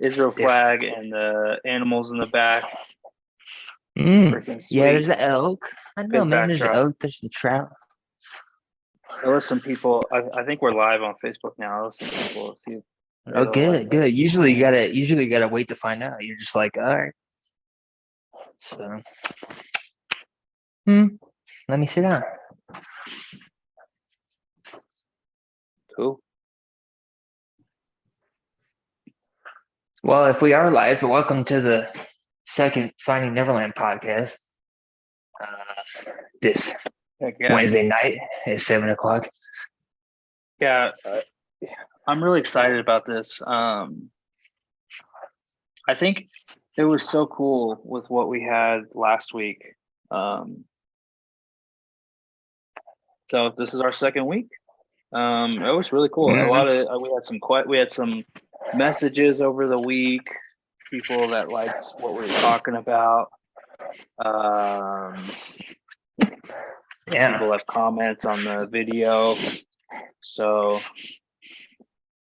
Israel flag and the animals in the back. Freaking sweet. Yeah, there's the elk. I know, Good man. There's the backdrop. elk. There's the trout. There was some people. I think we're live on Facebook now. There was some people. Oh, good, good. Usually you gotta wait to find out. You're just like, all right. So, let me sit down. Cool. Well, if we are live, welcome to the second Finding Neverland podcast. This Wednesday night at 7:00. Yeah, I'm really excited about this. I think it was so cool with what we had last week. So this is our second week. It was really cool. A lot of we had some messages over the week. People that liked what we were talking about. People left comments on the video. So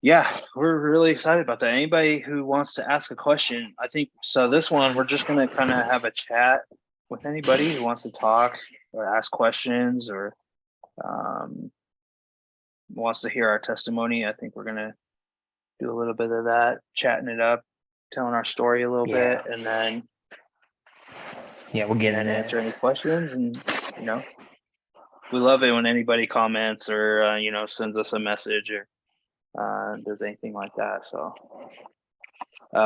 yeah, we're really excited about that. Anybody who wants to ask a question, I think so. This one, we're just gonna kind of have a chat with anybody who wants to talk or ask questions or wants to hear our testimony. I think we're gonna do a little bit of that, chatting it up, telling our story a little bit, and then we'll get in answer any questions. And we love it when anybody comments or sends us a message or does anything like that. So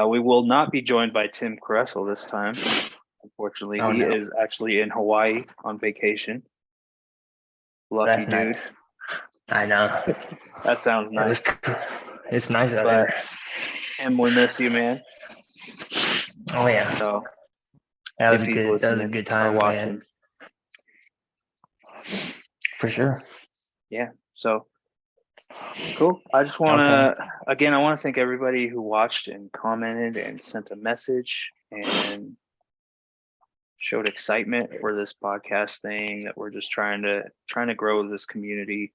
we will not be joined by Tim Kressel this time. Unfortunately, he is actually in Hawaii on vacation. Lucky dude. Nice. I know. That sounds nice. It's nice out there. Tim, we miss you, man. Oh yeah. So that was a good time, man. For sure. Yeah. So cool. I just want to, again, I want to thank everybody who watched and commented and sent a message and showed excitement for this podcast thing that we're just trying to grow this community.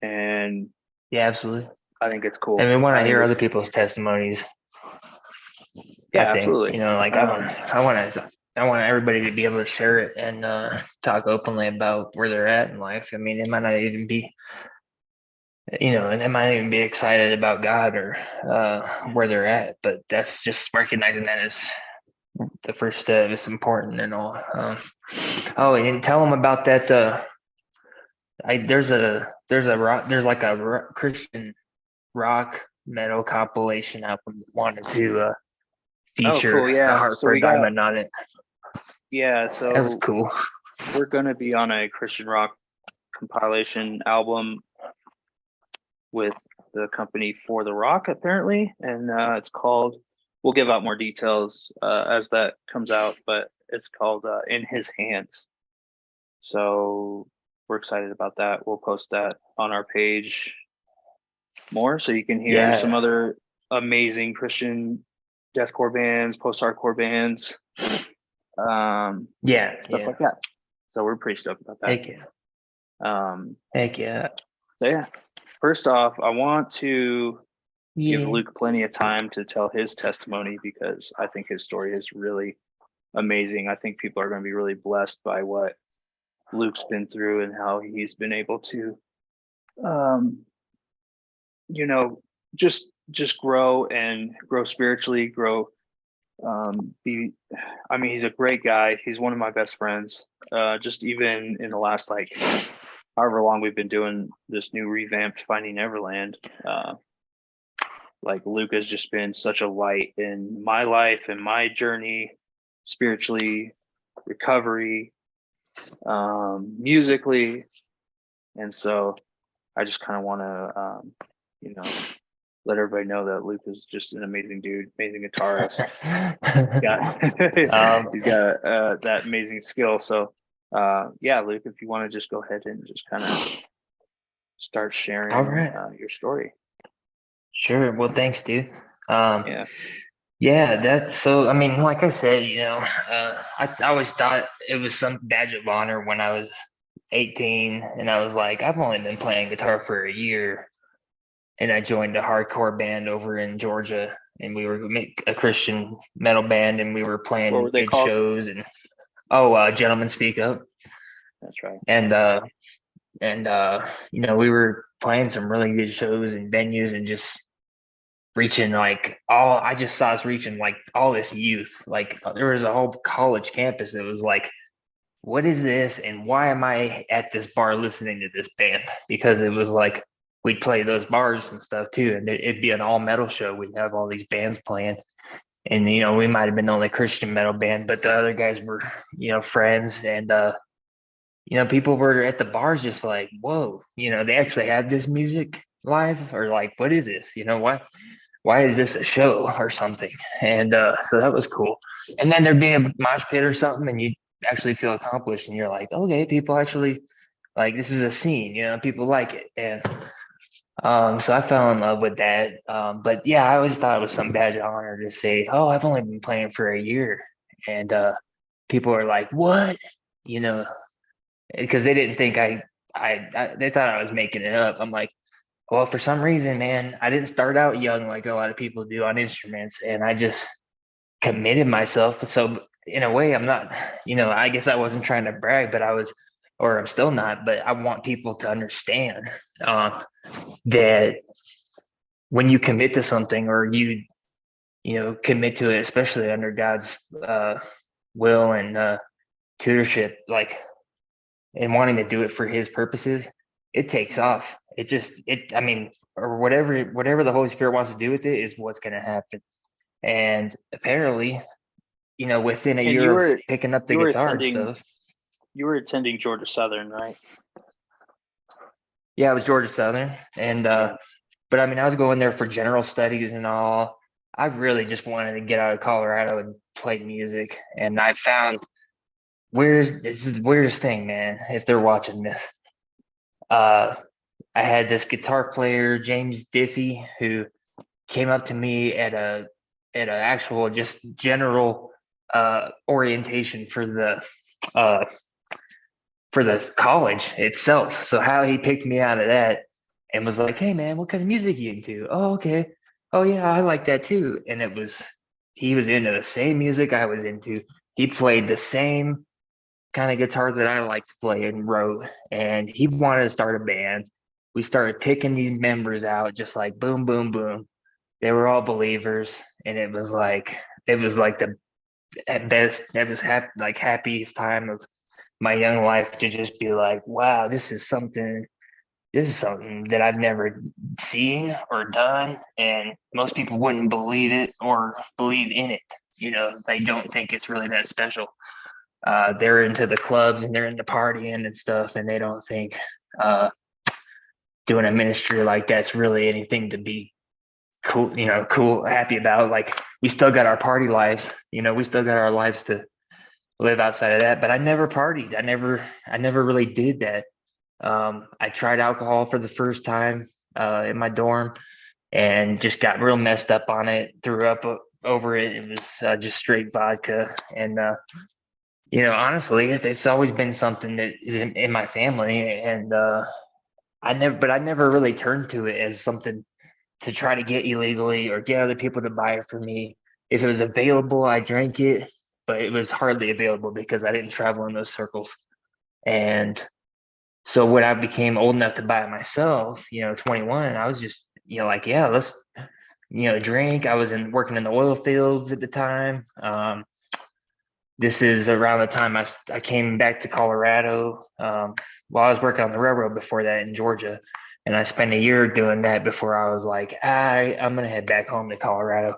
And yeah, absolutely. I think it's cool. And we want to hear other people's testimonies. Yeah, absolutely. I want everybody to be able to share it and talk openly about where they're at in life. I mean, it might not even be, and they might even be excited about God or where they're at, but that's just recognizing that is the first step. It's important and all. And tell them about that. There's like a Christian rock metal compilation album. Wanted to feature a Heart for a Diamond on it. Yeah, so that was cool. We're gonna be on a Christian rock compilation album with the company For the Rock, apparently, and it's called. We'll give out more details as that comes out, but it's called In His Hands. So we're excited about that. We'll post that on our page more, so you can hear some other amazing Christian deathcore bands, post-hardcore bands, stuff like that. So we're pretty stoked about that. Heck yeah. So yeah. First off, I want to give Luke plenty of time to tell his testimony because I think his story is really amazing. I think people are going to be really blessed by what Luke's been through and how he's been able to, just grow and grow spiritually, he's a great guy. He's one of my best friends. Just even in the last, however long we've been doing this new revamped Finding Neverland, Luke has just been such a light in my life and my journey, spiritually, recovery, musically. And so I just kind of want to, let everybody know that Luke is just an amazing dude, amazing guitarist. He's got that amazing skill. So, Luke, if you want to just go ahead and just kind of start sharing your story. Sure. Well, thanks, dude. That's so. I mean, like I said, I always thought it was some badge of honor when I was 18, and I was like, I've only been playing guitar for a year. And I joined a hardcore band over in Georgia and we were a Christian metal band, and we were What playing were they good called? shows. And Gentlemen Speak Up. That's right. And we were playing some really good shows and venues, and just reaching like all I just saw us reaching like all this youth. Like there was a whole college campus that was like, what is this, and why am I at this bar listening to this band? Because it was like we'd play those bars and stuff too, and it'd be an all metal show. We'd have all these bands playing, and we might have been the only Christian metal band, but the other guys were friends. And people were at the bars just like, whoa, they actually have this music live, or like, what is this? Why is this a show or something? And so that was cool. And then there'd be a mosh pit or something, and you actually feel accomplished, and you're like, okay, people actually like, this is a scene, people like it. And so I fell in love with that. But yeah, I always thought it was some badge of honor to say, oh, I've only been playing for a year. And people are like, what? Because they didn't think they thought I was making it up. I'm like, well, for some reason, man, I didn't start out young like a lot of people do on instruments, and I just committed myself. So in a way, I'm not, I guess I wasn't trying to brag, but I was, or I'm still not, but I want people to understand that when you commit to something, or commit to it, especially under God's will and tutorship, like, and wanting to do it for his purposes, it takes off. I mean, or whatever the Holy Spirit wants to do with it is what's going to happen. And apparently, within a And year of picking up the guitar and stuff. You were attending Georgia Southern, right? Yeah, it was Georgia Southern. And but I mean, I was going there for general studies and all. I really just wanted to get out of Colorado and play music. And I found this is the weirdest thing, man, if they're watching this. I had this guitar player, James Diffie, who came up to me at an actual just general orientation for the college itself. So how he picked me out of that and was like, hey man, what kind of music you into? Oh, okay. Oh yeah, I like that too. And he was into the same music I was into. He played the same kind of guitar that I like to play and wrote, and he wanted to start a band. We started picking these members out, just like boom, boom, boom. They were all believers, and it was like the best, it was happiest time of my young life, to just be like, wow, this is something that I've never seen or done, and most people wouldn't believe it or believe in it. They don't think it's really that special. They're into the clubs and they're into partying and stuff, and they don't think doing a ministry like that's really anything to be cool, happy about. Like, we still got our party lives, we still got our lives to live outside of that. But I never partied. I never really did that. I tried alcohol for the first time in my dorm, and just got real messed up on it, threw up over it. It was just straight vodka. And honestly, it's always been something that is in my family. And I never really turned to it as something to try to get illegally or get other people to buy it for me. If it was available, I drank it, but it was hardly available because I didn't travel in those circles. And so when I became old enough to buy it myself, 21, I was just, like, yeah, let's, drink. I was working in the oil fields at the time. This is around the time I came back to Colorado. While I was working on the railroad before that in Georgia. And I spent a year doing that before I was like, I'm going to head back home to Colorado.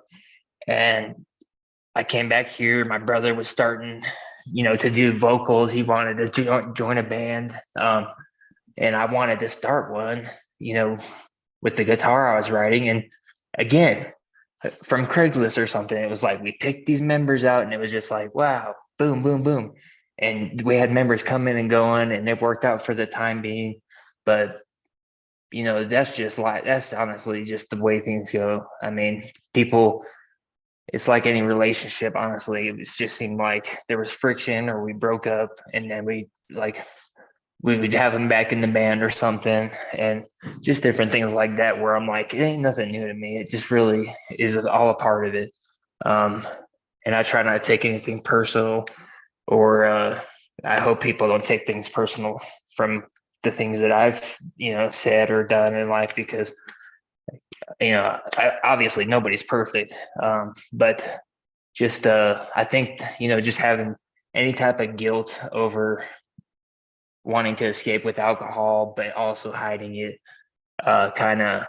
And I came back here. My brother was starting, to do vocals. He wanted to join a band. And I wanted to start one, with the guitar I was writing. And again, from Craigslist or something, it was like we picked these members out, and it was just like, wow, boom, boom, boom. And we had members coming and going, and it worked out for the time being. But that's honestly just the way things go. I mean, people, it's like any relationship, honestly. It just seemed like there was friction, or we broke up, and then we, like, we would have him back in the band or something, and just different things like that where I'm like, it ain't nothing new to me. It just really is all a part of it. Um, and I try not to take anything personal, or I hope people don't take things personal from the things that I've, said or done in life, because, obviously nobody's perfect. But just, I think, just having any type of guilt over wanting to escape with alcohol, but also hiding it, kind of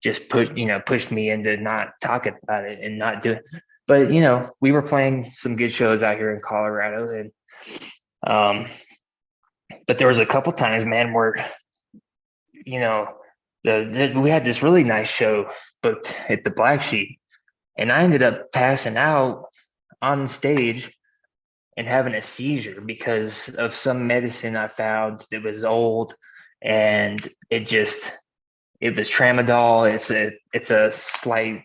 just pushed me into not talking about it and not doing. But we were playing some good shows out here in Colorado, and um, but there was a couple times, man, where you know we had this really nice show booked at the Black Sheep, and I ended up passing out on stage and having a seizure because of some medicine I found that was old, and it was tramadol. It's a slight,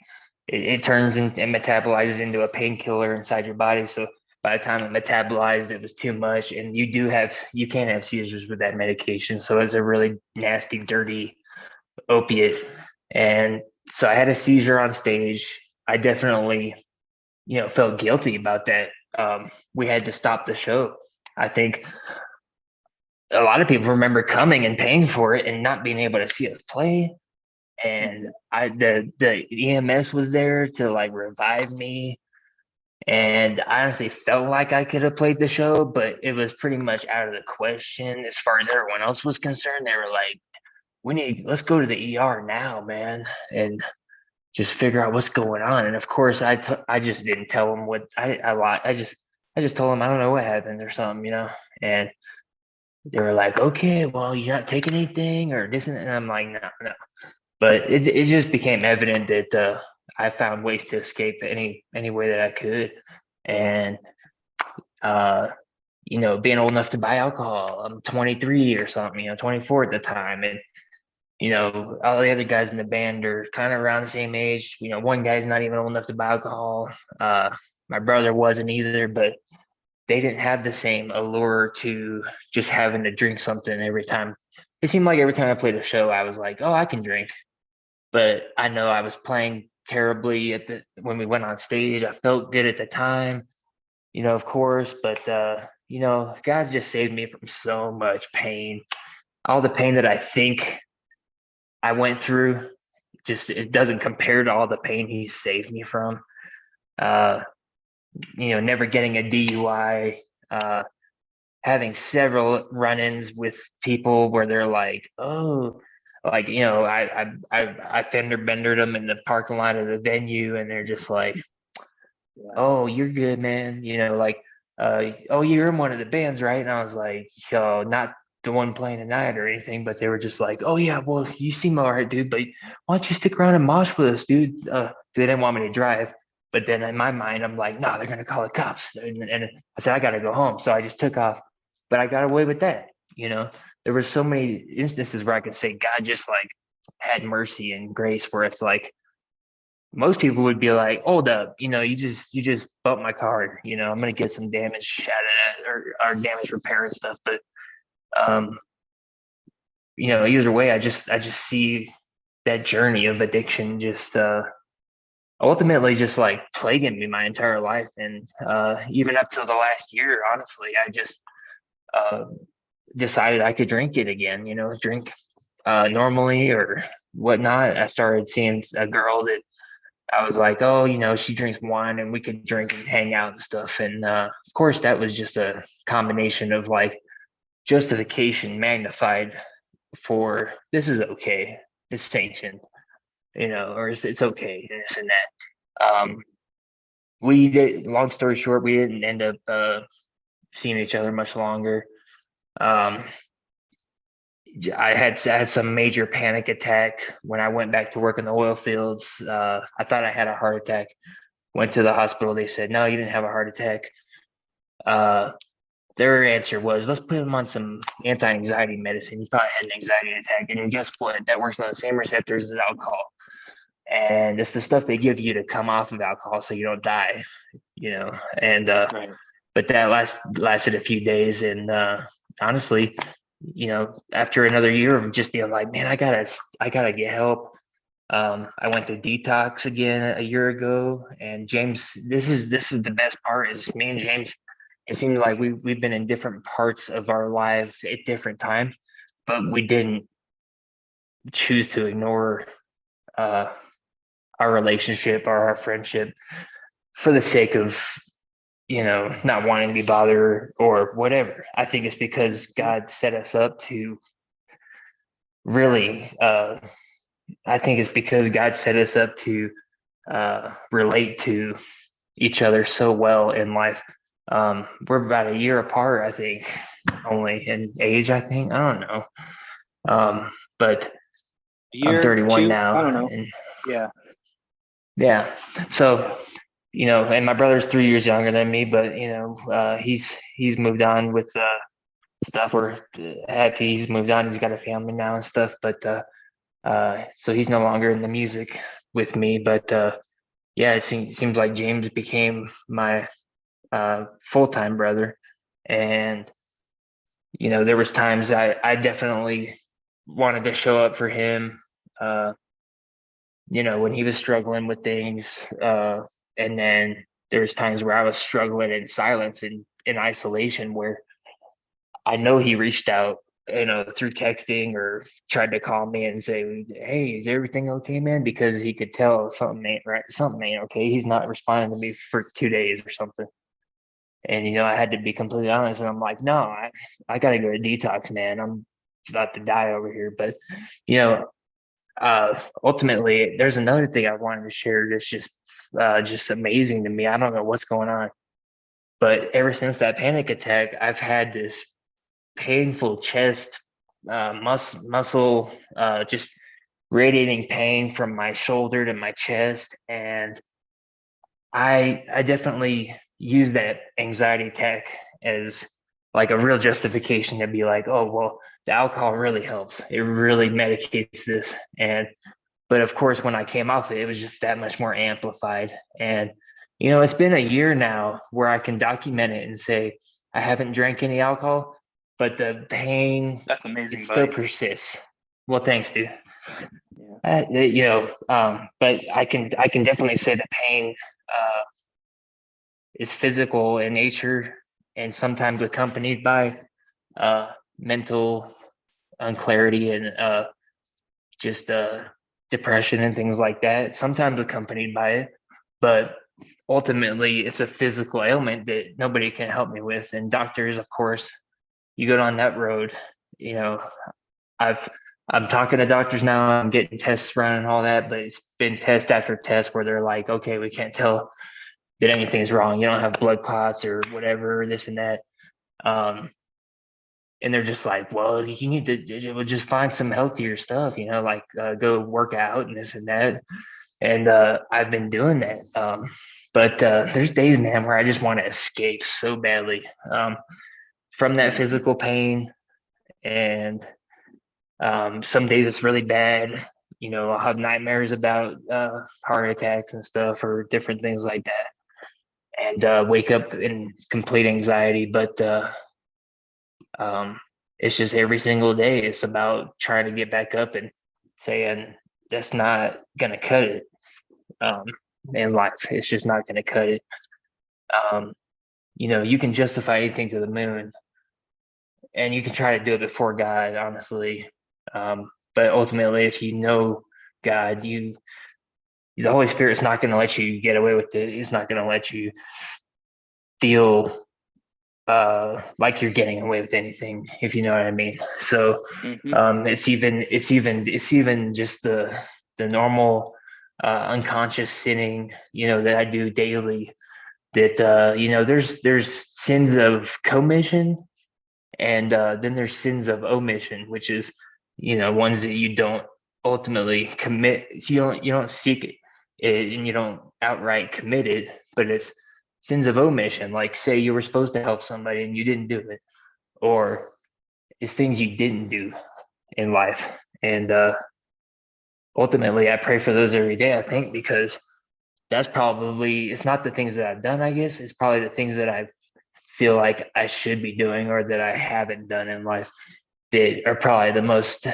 it turns in and metabolizes into a painkiller inside your body. So by the time it metabolized, it was too much. And you can't have seizures with that medication. So it's a really nasty, dirty opiate. And so I had a seizure on stage. I definitely, felt guilty about that. We had to stop the show. I think a lot of people remember coming and paying for it and not being able to see us play. And the EMS was there to like revive me. And I honestly felt like I could have played the show, but it was pretty much out of the question as far as everyone else was concerned. They were like, let's go to the ER now, man, and just figure out what's going on. And of course, I just didn't tell them what I lied. I just told them I don't know what happened or something, and they were like, okay, well, you're not taking anything or this, and I'm like, no, no. But it just became evident that I found ways to escape any way that I could, and being old enough to buy alcohol. I'm 23 or something, 24 at the time, and all the other guys in the band are kind of around the same age. One guy's not even old enough to buy alcohol. My brother wasn't either, but they didn't have the same allure to just having to drink something every time. It seemed like every time I played a show, I was like, oh, I can drink. But I know I was playing terribly when we went on stage. I felt good at the time, of course, but guys just saved me from so much pain. All the pain that I think I went through, just it doesn't compare to all the pain he saved me from. Uh, never getting a DUI, having several run-ins with people where they're like, oh, like, I fender bendered them in the parking lot of the venue, and they're just like, oh, you're good, man. Like, oh, you're in one of the bands, right? And I was like, yo, not the one playing tonight or anything, but they were just like, oh yeah, well, you seem all right, dude, but why don't you stick around and mosh with us, dude? They didn't want me to drive. But then in my mind, I'm like, no, they're gonna call the cops. And I said, I gotta go home. So I just took off. But I got away with that. There were so many instances where I could say God just like had mercy and grace, where it's like most people would be like, hold up, you just bumped my car, I'm gonna get some damage shot at or damage repair and stuff. But either way, I just see that journey of addiction just ultimately just like plaguing me my entire life. And even up to the last year, honestly, I just uh decided I could drink it again, drink normally or whatnot. I started seeing a girl that I was like, oh, she drinks wine and we could drink and hang out and stuff. And of course, that was just a combination of like justification magnified for this is okay, it's sanctioned, or it's okay, and this and that. We did, long story short, we didn't end up seeing each other much longer. Um, I had some major panic attack when I went back to work in the oil fields. I thought I had a heart attack. Went to the hospital. They said, no, you didn't have a heart attack. Their answer was, let's put him on some anti-anxiety medicine. You probably had an anxiety attack. And guess what? That works on the same receptors as alcohol. And it's the stuff they give you to come off of alcohol so you don't die, And right. But that lasted a few days. And honestly, after another year of just being like, man, I gotta get help. I went to detox again a year ago, and James, this is the best part is me and James. It seems like we've been in different parts of our lives at different times, but we didn't choose to ignore uh, our relationship or our friendship for the sake of not wanting to be bothered or whatever. I think it's because God set us up to really. I think it's because God set us up to relate to each other so well in life. We're about a year apart, I think, only in age. I think I don't know, but A I'm year, 31 two, I now, don't know. and Yeah. yeah. So and my brother's 3 years younger than me, but he's moved on with stuff. We're happy he's moved on. He's got a family now and stuff, but so he's no longer in the music with me. But yeah, it seems like James became my full-time brother, and there was times I definitely wanted to show up for him. Uh, when he was struggling with things, and then there's times where I was struggling in silence and in isolation, where I know he reached out, through texting or tried to call me and say, "Hey, is everything okay, man?" Because he could tell something ain't right, something ain't okay. He's not responding to me for 2 days or something. And I had to be completely honest, and I'm like, "No, I got to go to detox, man. I'm about to die over here." But you know, ultimately, there's another thing I wanted to share that's just amazing to me. I don't know what's going on, but ever since that panic attack, I've had this painful chest, muscle, just radiating pain from my shoulder to my chest, and I definitely use that anxiety attack as like a real justification to be like, oh well, the alcohol really helps. It really medicates this, and but of course, when I came off it, it was just that much more amplified. And it's been a year now where I can document it and say I haven't drank any alcohol, but the pain, That's it amazing, still buddy. persists. Well, thanks, dude. Yeah. But I can definitely say the pain is physical in nature and sometimes accompanied by mental unclarity and just depression and things like that, sometimes accompanied by it. But ultimately, it's a physical ailment that nobody can help me with. And doctors, of course, you go down that road, you know, I've I'm talking to doctors now, I'm getting tests run and all that, but it's been test after test where they're like, okay, we can't tell that anything's wrong. You don't have blood clots or whatever, this and that. Um, and they're just like, well, you need to just find some healthier stuff, like go work out and this and that. And I've been doing that. But there's days, man, where I just want to escape so badly from that Hmm. physical pain. And some days it's really bad. I'll have nightmares about heart attacks and stuff or different things like that. And wake up in complete anxiety. But um, it's just every single day. It's about trying to get back up and saying, that's not going to cut it um, in life. It's just not going to cut it. Um, you can justify anything to the moon, and you can try to do it before God, honestly. But ultimately, if you know God, the Holy Spirit's not going to let you get away with it. He's not going to let you feel like you're getting away with anything, if you know what I mean. So Hmm. it's even just the normal unconscious sinning, that I do daily. That there's sins of commission, and then there's sins of omission, which is ones that you don't ultimately commit. So you don't seek it, and you don't outright commit it, but it's sins of omission. Like, say you were supposed to help somebody and you didn't do it, or it's things you didn't do in life. And ultimately, I pray for those every day. I think because that's probably, it's not the things that I've done. I guess it's probably the things that I feel like I should be doing or that I haven't done in life. that are probably the most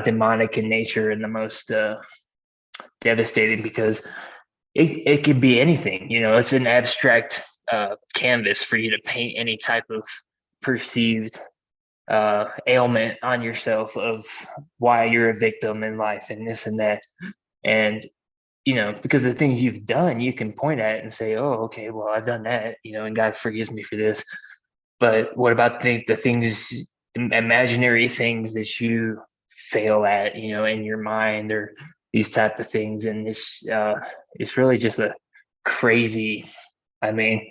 demonic in nature and the most devastating, because it could be anything. It's an abstract canvas for you to paint any type of perceived ailment on yourself of why you're a victim in life and this and that. And because the things you've done, you can point at it and say, oh, okay, well, I've done that, and God forgives me for this. But what about the things, imaginary things that you fail at, in your mind, or these type of things? And it's really just a crazy. I mean,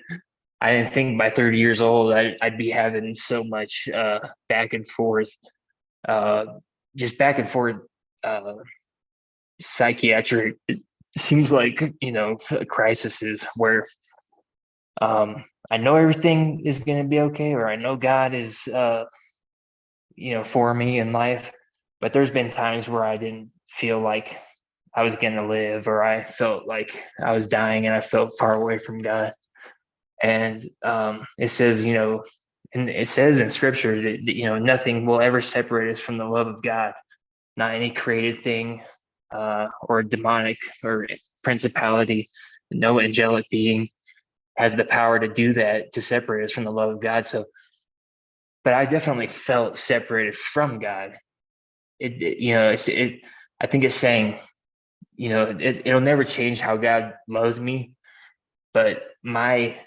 I didn't think by 30 years old I'd be having so much back and forth, uh, just back and forth uh, psychiatric. It seems like crises where I know everything is going to be okay, or I know God is for me in life, but there's been times where I didn't feel like I was going to live, or I felt like I was dying and I felt far away from God. And it says, and it says in scripture that nothing will ever separate us from the love of God, not any created thing or demonic or principality. No angelic being has the power to do that, to separate us from the love of God. So, but I definitely felt separated from God. I think it's saying, it'll never change how God loves me, but my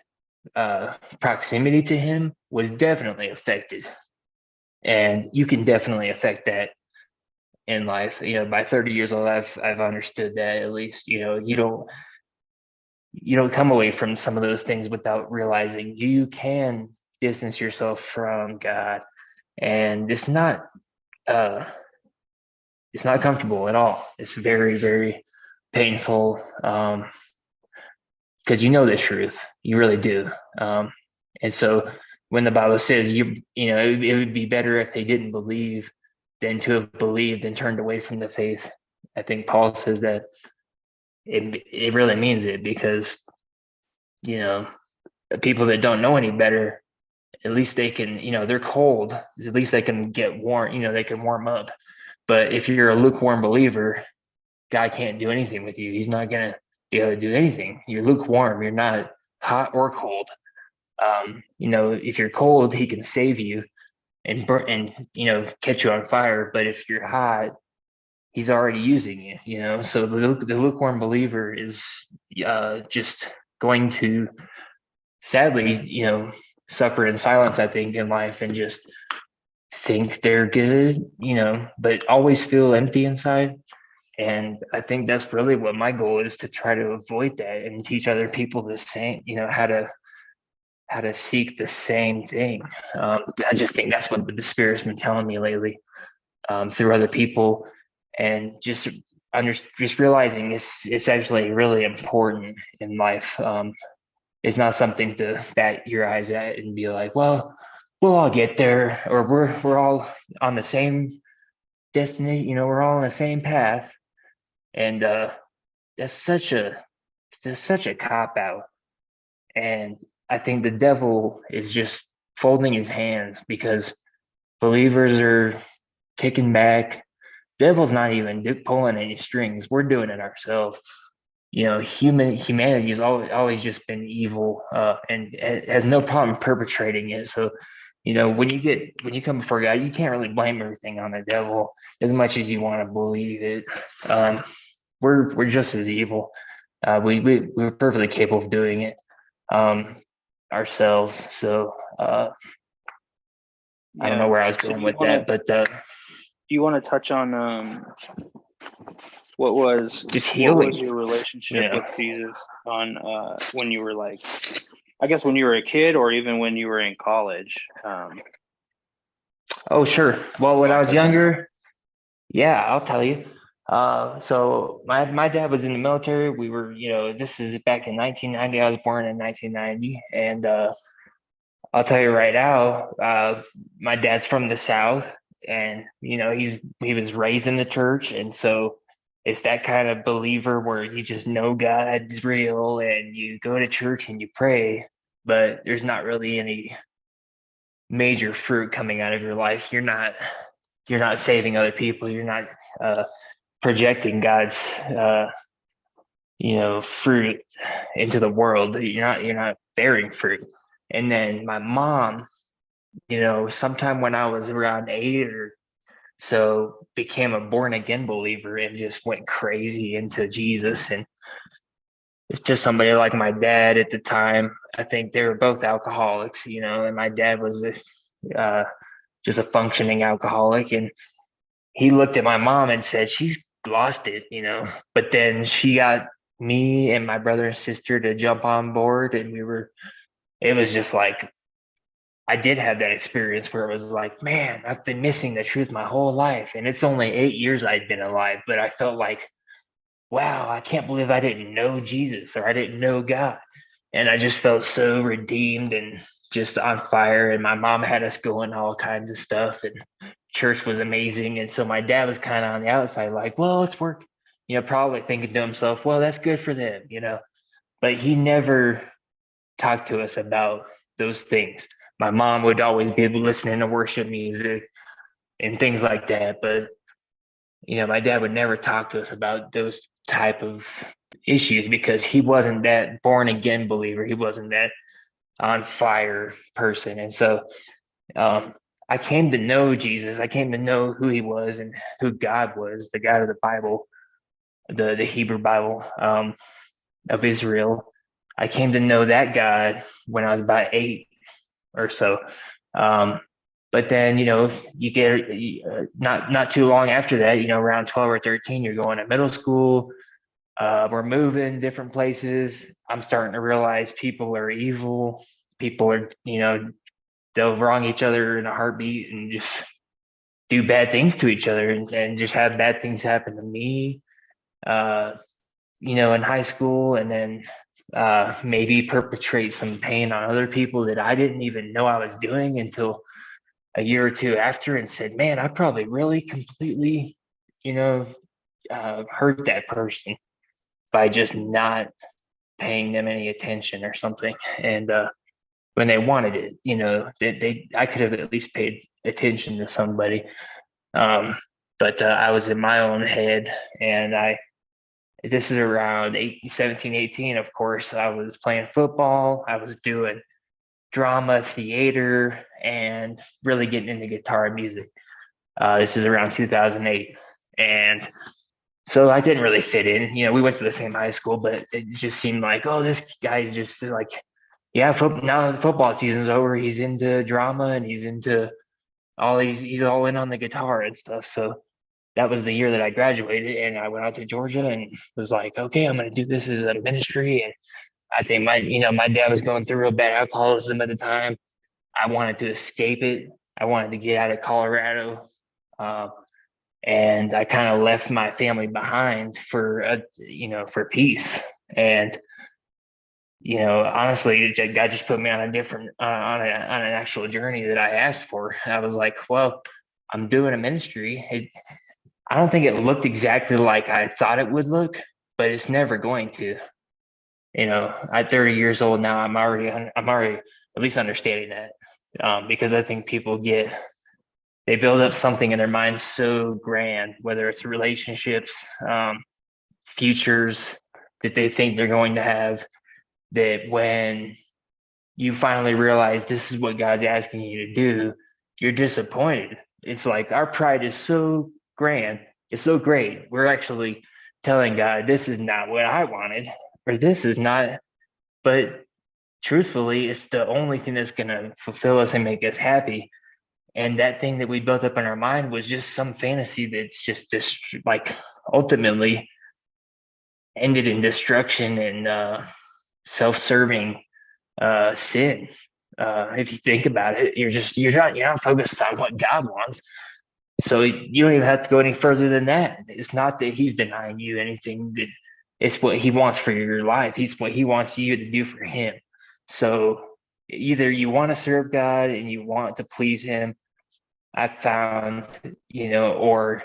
proximity to Him was definitely affected, and you can definitely affect that in life. By 30 years old, I've understood that, at least. You don't come away from some of those things without realizing you can distance yourself from God, and uh it's not comfortable at all. It's very, very painful, because you know the truth, you really do. And so when the Bible says it would be better if they didn't believe than to have believed and turned away from the faith, I think Paul says that it really means it, because people that don't know any better, at least they can, they're cold, at least they can get warm, they can warm up. But if you're a lukewarm believer, God can't do anything with you. He's not going to be able to do anything. You're lukewarm. You're not hot or cold. If you're cold, He can save you and catch you on fire. But if you're hot, He's already using you. So the lukewarm believer is just going to, sadly, suffer in silence, I think, in life, and just think they're good, but always feel empty inside. And I think that's really what my goal is, to try to avoid that and teach other people the same, how to seek the same thing. I just think that's what the Spirit's been telling me lately, through other people, and just realizing it's actually really important in life. It's not something to bat your eyes at and be like, well, we'll all get there, or we're all on the same destiny. We're all on the same path. And that's such a cop out. And I think the devil is just folding his hands, because believers are kicking back. Devil's not even pulling any strings. We're doing it ourselves. Humanity's always just been evil, and has no problem perpetrating it. So, when you come before God, you can't really blame everything on the devil as much as you want to believe it. We're just as evil. We're perfectly capable of doing it ourselves. So I don't know where I was going with that, but do you want to touch on what was just healing. your relationship with Jesus on when you were I guess when you were a kid, or even when you were in college? Oh, sure. Well, when I was younger, yeah, I'll tell you. So my dad was in the military. We were, this is back in 1990. I was born in 1990, and I'll tell you right now, my dad's from the South, and he was raised in the church, and so it's that kind of believer where you just know God's real, and you go to church and you pray, but there's not really any major fruit coming out of your life. You're not you're not saving other people. You're not projecting God's fruit into the world. You're not bearing fruit. And then my mom, sometime when I was around 8 or so, became a born again believer and just went crazy into Jesus. And it's just somebody like my dad at the time. I think they were both alcoholics, and my dad was uh, just a functioning alcoholic. And he looked at my mom and said, she's lost it. But then she got me and my brother and sister to jump on board, and it was just like, I did have that experience where it was like, man, I've been missing the truth my whole life. And it's only 8 years I'd been alive, but I felt like, wow, I can't believe I didn't know Jesus or I didn't know God. And I just felt so redeemed and just on fire. And my mom had us going all kinds of stuff, and church was amazing. And so my dad was kind of on the outside, like, well, it's work, probably thinking to himself, well, that's good for them. But he never talked to us about those things. My mom would always be listening to worship music and things like that. But, my dad would never talk to us about those type of issues because he wasn't that born again believer. He wasn't that on fire person. And so I came to know Jesus. I came to know who he was and who God was, the God of the Bible, the Hebrew Bible of Israel. I came to know that God when I was about 8 or so. But then, you get not too long after that, around 12 or 13, you're going to middle school. We're moving different places. I'm starting to realize people are evil. People are, they'll wrong each other in a heartbeat and just do bad things to each other, and just have bad things happen to me, in high school, and then maybe perpetrate some pain on other people that I didn't even know I was doing until a year or two after, and said, man, I probably really completely, hurt that person by just not paying them any attention or something. And when they wanted it, I could have at least paid attention to somebody. But I was in my own head, and this is around 17, 18. Of course, I was playing football. I was doing drama, theater, and really getting into guitar and music. This is around 2008. And so I didn't really fit in. We went to the same high school, but it just seemed like, oh, this guy's just like, yeah, now the football season's over. He's into drama and he's into he's all in on the guitar and stuff. So that was the year that I graduated, and I went out to Georgia and was like, okay, I'm going to do this as a ministry. And I think my dad was going through real bad alcoholism at the time. I wanted to escape it. I wanted to get out of Colorado. And I kind of left my family behind for peace. And honestly, God just put me on a different on an actual journey that I asked for. I was like, well, I'm doing a ministry. I don't think it looked exactly like I thought it would look, but it's never going to. At 30 years old now, I'm already at least understanding that, because I think people they build up something in their minds so grand, whether it's relationships, futures that they think they're going to have, that when you finally realize this is what God's asking you to do, you're disappointed. It's like our pride is so grand, it's so great. We're actually telling God, this is not what I wanted, or this is not, but truthfully, it's the only thing that's going to fulfill us and make us happy. And that thing that we built up in our mind was just some fantasy that's just like ultimately ended in destruction and self-serving sin. If you think about it, you're not focused on what God wants. So you don't even have to go any further than that. It's not that he's denying you anything. That it's what he wants for your life. He's what he wants you to do for him. So either you want to serve God and you want to please him, I found, or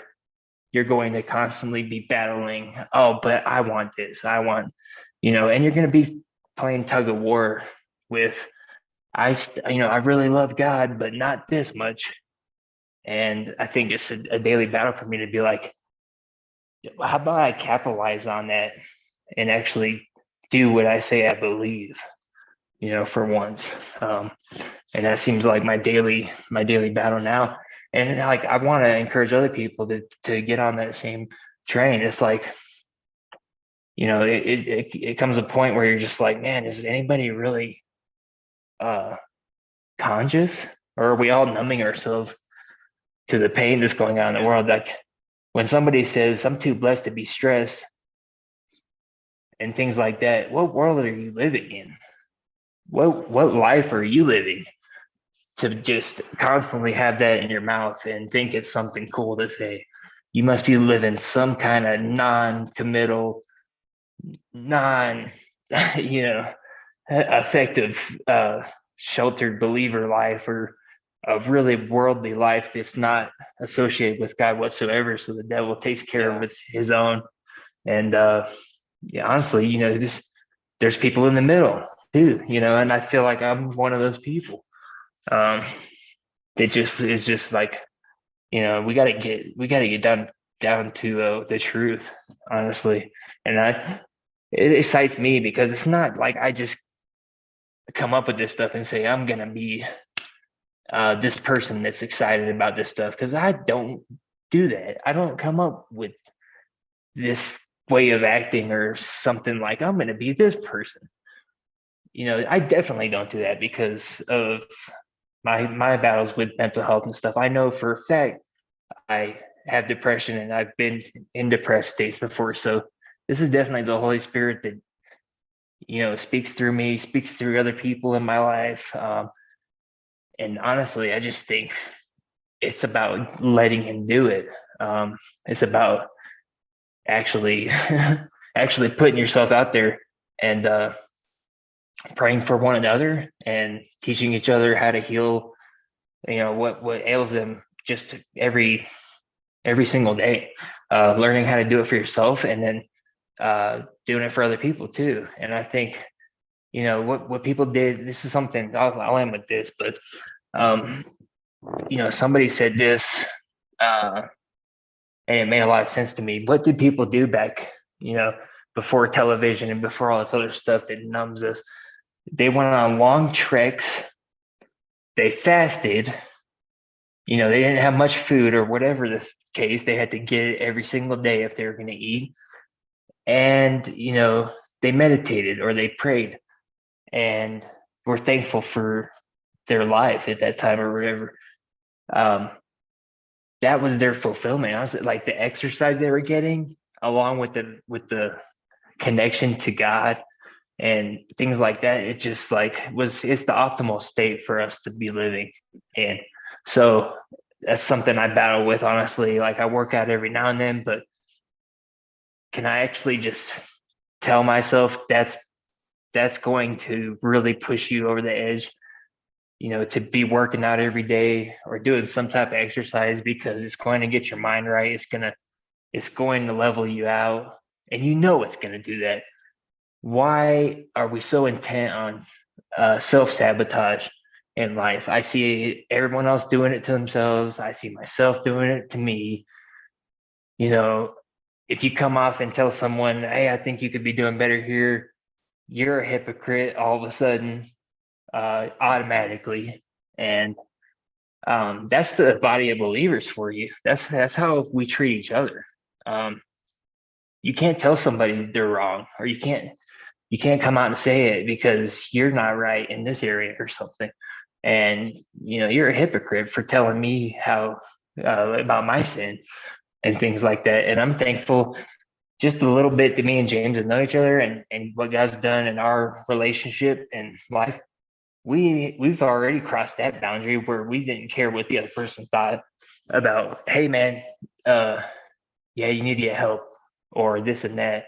you're going to constantly be battling, oh, but I want this, I want, and you're going to be playing tug of war with, I really love God, but not this much. And I think it's a daily battle for me to be like, how about I capitalize on that and actually do what I say I believe, for once. And that seems like my daily battle now. And like I want to encourage other people to get on that same train. It's like, it comes a point where you're just like, man, is anybody really conscious, or are we all numbing ourselves to the pain that's going on in the world? Like when somebody says, I'm too blessed to be stressed and things like that, what world are you living in? What life are you living to just constantly have that in your mouth and think it's something cool to say? You must be living some kind of non-committal, non, effective, sheltered believer life, or a really worldly life that's not associated with God whatsoever. So the devil takes care of his own. And honestly, there's people in the middle too, and I feel like I'm one of those people. It just is just like, we got to get down to the truth, honestly. And it excites me because it's not like I just come up with this stuff and say I'm gonna be this person that's excited about this stuff, because I don't do that. I don't come up with this way of acting or something like I'm gonna be this person. I definitely don't do that because of my battles with mental health and stuff. I know for a fact I have depression, and I've been in depressed states before. So this is definitely the Holy Spirit that speaks through me, speaks through other people in my life. And honestly, I just think it's about letting him do it. It's about actually actually putting yourself out there and praying for one another and teaching each other how to heal, what ails them, just every single day, learning how to do it for yourself, and then doing it for other people too. And I think, what people did, this is something, I'll end with this, but somebody said this, and it made a lot of sense to me. What did people do back, before television and before all this other stuff that numbs us? They went on long treks, they fasted, they didn't have much food or whatever the case, they had to get it every single day if they were going to eat. And, they meditated or they prayed and were thankful for their life at that time or whatever. That was their fulfillment. Honestly, like the exercise they were getting, along with the connection to God and things like that, it just like it's the optimal state for us to be living in. So that's something I battle with, honestly. Like I work out every now and then, but can I actually just tell myself that's going to really push you over the edge, to be working out every day or doing some type of exercise, because it's going to get your mind right. It's going to level you out, and it's going to do that. Why are we so intent on self-sabotage in life? I see everyone else doing it to themselves. I see myself doing it to me. If you come off and tell someone, hey, I think you could be doing better here, you're a hypocrite all of a sudden, automatically. And that's the body of believers for you. That's how we treat each other. You can't tell somebody they're wrong, or you can't come out and say it because you're not right in this area or something. And you're a hypocrite for telling me how about my sin and things like that. And I'm thankful just a little bit that me and James have known each other, and what God's done in our relationship and life. We've already crossed that boundary where we didn't care what the other person thought about, hey man, yeah, you need to get help or this and that.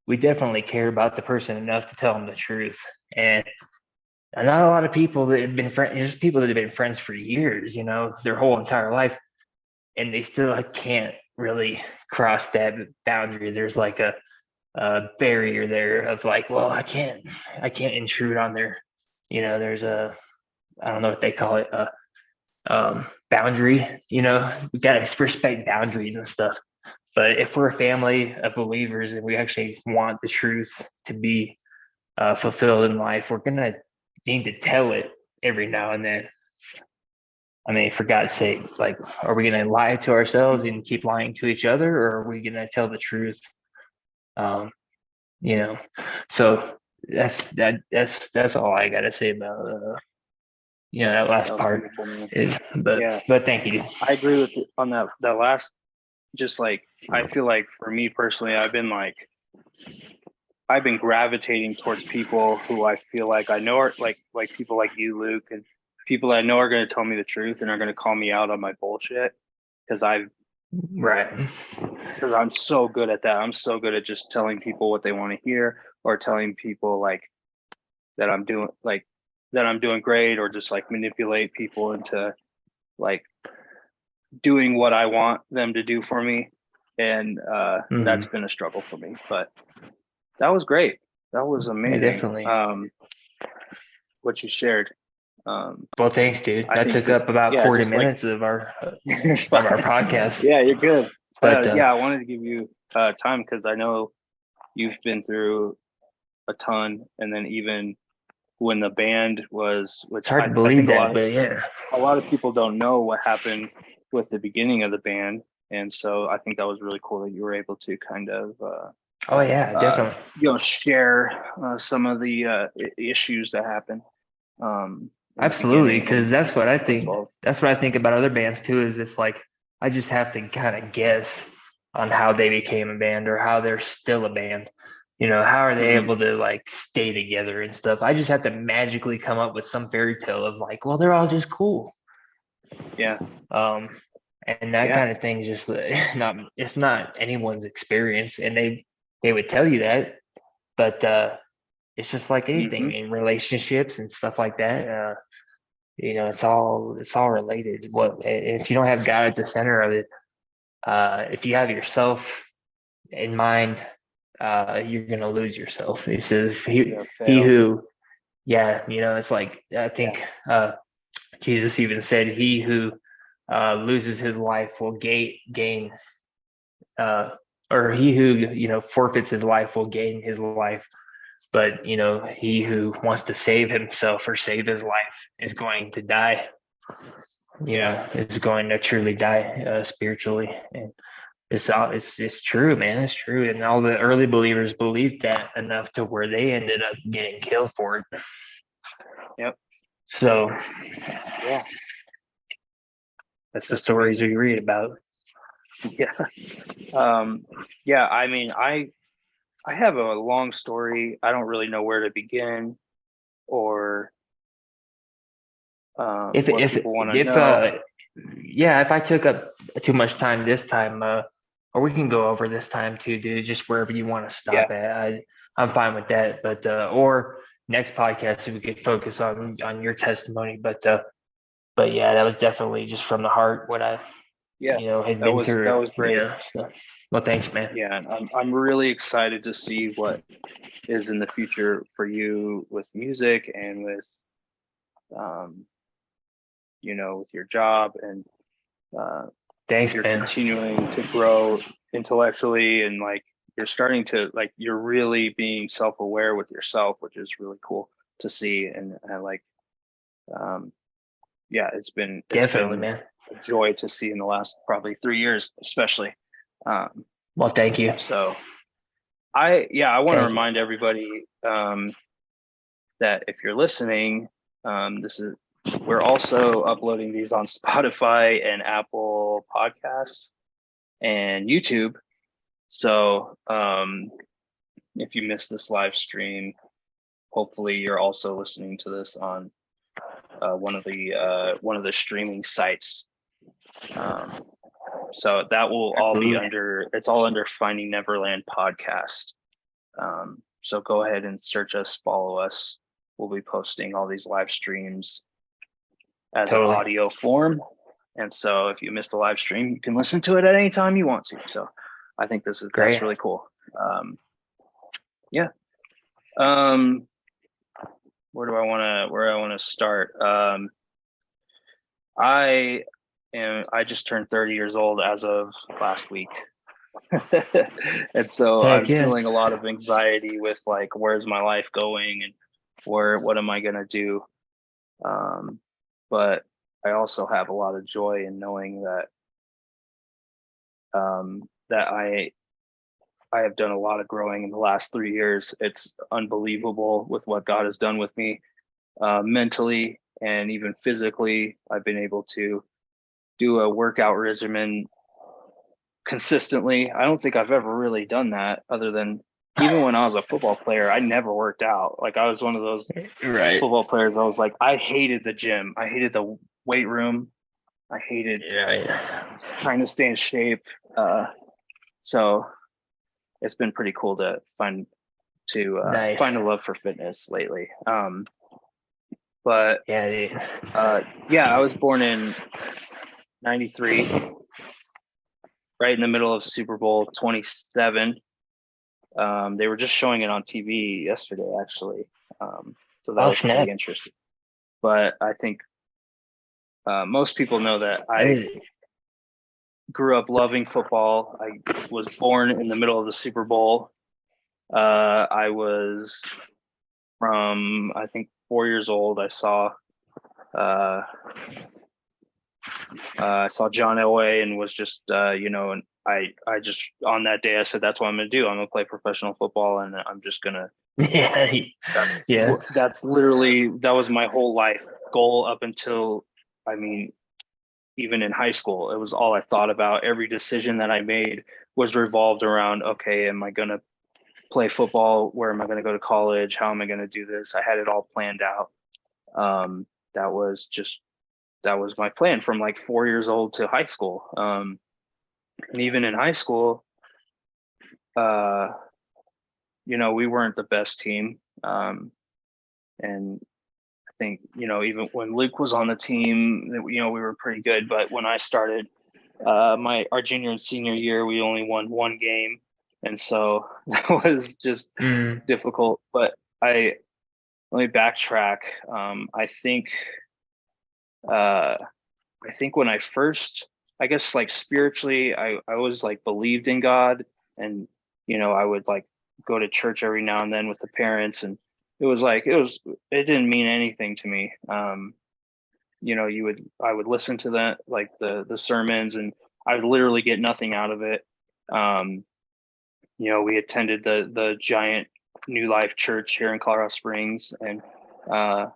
We definitely care about the person enough to tell them the truth. And not a lot of people that have been friends, there's people that have been friends for years, their whole entire life, and they still can't really cross that boundary. There's like a barrier there of like, well, I can't intrude on their, there's I don't know what they call it, boundary. We got to respect boundaries and stuff. But if we're a family of believers and we actually want the truth to be fulfilled in life, we're gonna need to tell it every now and then. I mean, for God's sake, like, are we gonna lie to ourselves and keep lying to each other, or are we gonna tell the truth? Um, you know, so that's all I gotta say about that last That was part beautiful, man. is, Yeah, but thank you. I agree with you on that last. Just like I feel like for me personally, I've been gravitating towards people who I feel like I know are like people like you, Luke, and people I know are going to tell me the truth and are going to call me out on my bullshit because Right. I'm so good at that. I'm so good at just telling people what they want to hear, or telling people like that I'm doing great, or just like manipulate people into like doing what I want them to do for me. And that's been a struggle for me, but that was great. That was Yeah, amazing. definitely. What you shared. Well, thanks, dude. I That think took up about 40 just like minutes of our podcast. yeah, you're good. But Yeah, I wanted to give you time because I know you've been through a ton, and then even when the band was, it's which hard to I believe think that, but yeah. a lot of people don't know what happened with the beginning of the band, and so I think that was really cool that you were able to kind of Oh yeah, definitely. share some of the issues that happened in the Absolutely, beginning because when that's what I think. both. That's what I think about other bands too. Is it's like I just have to kind of guess on how they became a band or how they're still a band. How are they Mhm. able to like stay together and stuff? I just have to magically come up with some fairy tale of like, well, they're all just cool. Yeah. And that Yeah. kind of thing is just it's not anyone's experience, and they would tell you that, but it's just like anything Hmm. in relationships and stuff like that. It's all related. What if you don't have God at the center of it? If you have yourself in mind, you're gonna lose yourself. It says he Fail. who, yeah, it's like I Yeah. think Jesus even said, "He who loses his life will gain, uh, or he who forfeits his life will gain his life." But he who wants to save himself or save his life is going to die. Is going to truly die spiritually, and it's true, man. It's true, and all the early believers believed that enough to where they ended up getting killed for it. Yep. So Yeah. that's the stories we read about. Yeah. Yeah. I mean, I have a long story. I don't really know where to begin or If what if people want to if know. yeah, if I took up too much time this time, or we can go over this time too, dude. Just wherever you want to Yeah. stop at, I'm fine with that. But or next podcast, if we could focus on your testimony. But yeah, that was definitely just from the heart what I Yeah. had been That through. was great. So, well, thanks, man. Yeah. And I'm really excited to see what is in the future for you with music and with, um, with your job, and uh, Thanks, you're man. continuing to grow intellectually, and like you're really being self-aware with yourself, which is really cool to see. And like, um, yeah, it's Definitely, been man. a joy to see in the last probably 3 years, especially. Well, thank you. So I want to Thank you. remind everybody that if you're listening, we're also uploading these on Spotify and Apple Podcasts and YouTube. So if you missed this live stream, hopefully you're also listening to this on one of the streaming sites. So that will all be it's all under Finding Neverland podcast. So go ahead and search us, follow us. We'll be posting all these live streams as an audio form. And so if you missed a live stream, you can listen to it at any time you want to. So I think that's really cool. Yeah. Where I want to start? I just turned 30 years old as of last week. And so Heck I'm yeah. feeling a lot of anxiety with like, where's my life going and what am I gonna do? Um, but I also have a lot of joy in knowing that I have done a lot of growing in the last 3 years. It's unbelievable with what God has done with me, mentally and even physically. I've been able to do a workout regimen consistently. I don't think I've ever really done that other than even when I was a football player, I never worked out. Like I was one of those Right. football players. I was like, I hated the gym. I hated the weight room. I hated Yeah. trying to stay in shape. So it's been pretty cool to find Nice. a love for fitness lately. But Yeah, dude. yeah, I was born in '93, right in the middle of Super Bowl 27. They were just showing it on TV yesterday, actually. So that Oh was pretty snap. interesting. But I think most people know that That I is grew up loving football. I was born in the middle of the Super Bowl. I was from, I think, 4 years old. Uh, I saw John Elway and was just, and I just on that day I said that's what I'm gonna do. I'm gonna play professional football, and I'm just gonna. yeah. That, Yeah. that's literally that was my whole life goal up until, I mean, even in high school, it was all I thought about. Every decision that I made was revolved around, okay, am I gonna play football? Where am I gonna go to college? How am I gonna do this? I had it all planned out. Um, that was just that was my plan from like 4 years old to high school. And even in high school, uh, we weren't the best team. And I think, even when Luke was on the team, we were pretty good. But when I started, our junior and senior year, we only won one game. And so that was just Mm. difficult. But let me backtrack. Uh, I think when I first, I guess like spiritually, I was like believed in God, and I would like go to church every now and then with the parents, and it didn't mean anything to me. I would listen to that, like the sermons, and I would literally get nothing out of it. Um, we attended the giant New Life Church here in Colorado Springs, and uh,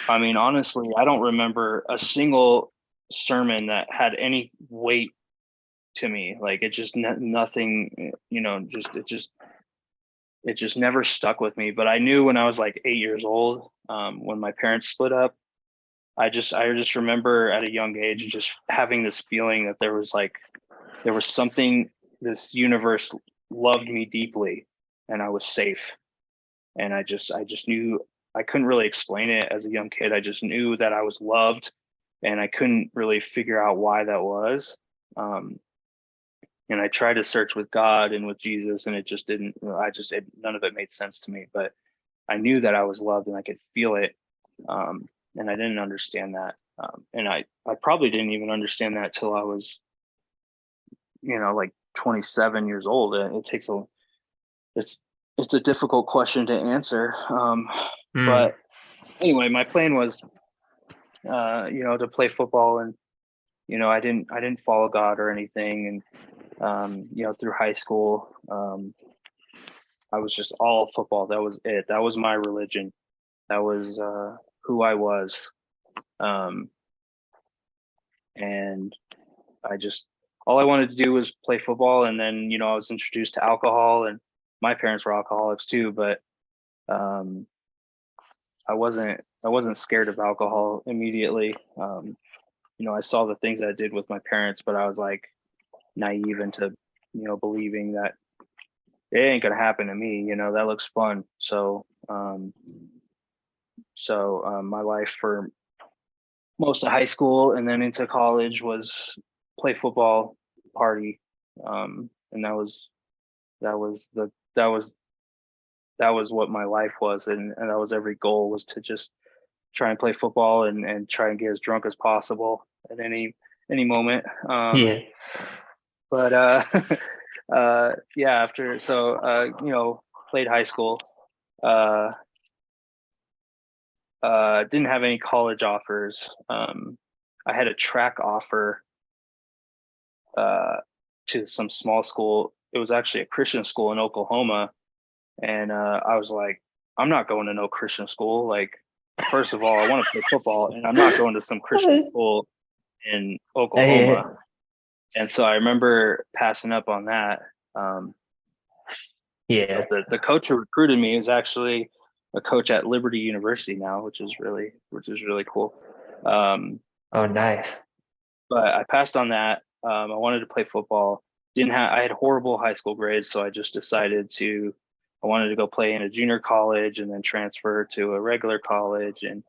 I mean, honestly, I don't remember a single sermon that had any weight to me. Like it just nothing, it just never stuck with me. But I knew when I was like 8 years old, when my parents split up, I just remember at a young age just having this feeling that there was something, this universe loved me deeply, and I was safe. And I just knew. I couldn't really explain it as a young kid. I just knew that I was loved, and I couldn't really figure out why that was. Um, and I tried to search with God and with Jesus, and it just didn't. None of it made sense to me. But I knew that I was loved, and I could feel it. And I didn't understand that. And I probably didn't even understand that till I was, like 27 years old. It's it's a difficult question to answer. Mm. But anyway, my plan was, to play football, and I didn't follow God or anything, and through high school, I was just all football. That was it. That was my religion. That was who I was, um, and I just all I wanted to do was play football, and then I was introduced to alcohol, and my parents were alcoholics too, but um, I wasn't scared of alcohol immediately. I saw the things I did with my parents, but I was like naive into believing that it ain't gonna happen to me. That looks fun. So my life for most of high school and then into college was play football, party, and that was the that was what my life was, and that was every goal was to just try and play football and try and get as drunk as possible at any moment. Yeah. But yeah, after played high school. Uh, didn't have any college offers. I had a track offer to some small school. It was actually a Christian school in Oklahoma, and I was like, I'm not going to no Christian school. Like, first of all, I want to play football, and I'm not going to some Christian school in Oklahoma. And so I remember passing up on that. Yeah. The coach who recruited me is actually a coach at Liberty University now, which is really cool. Oh, nice. But I passed on that. I wanted to play football. I had horrible high school grades, so I just decided I wanted to go play in a junior college and then transfer to a regular college. And,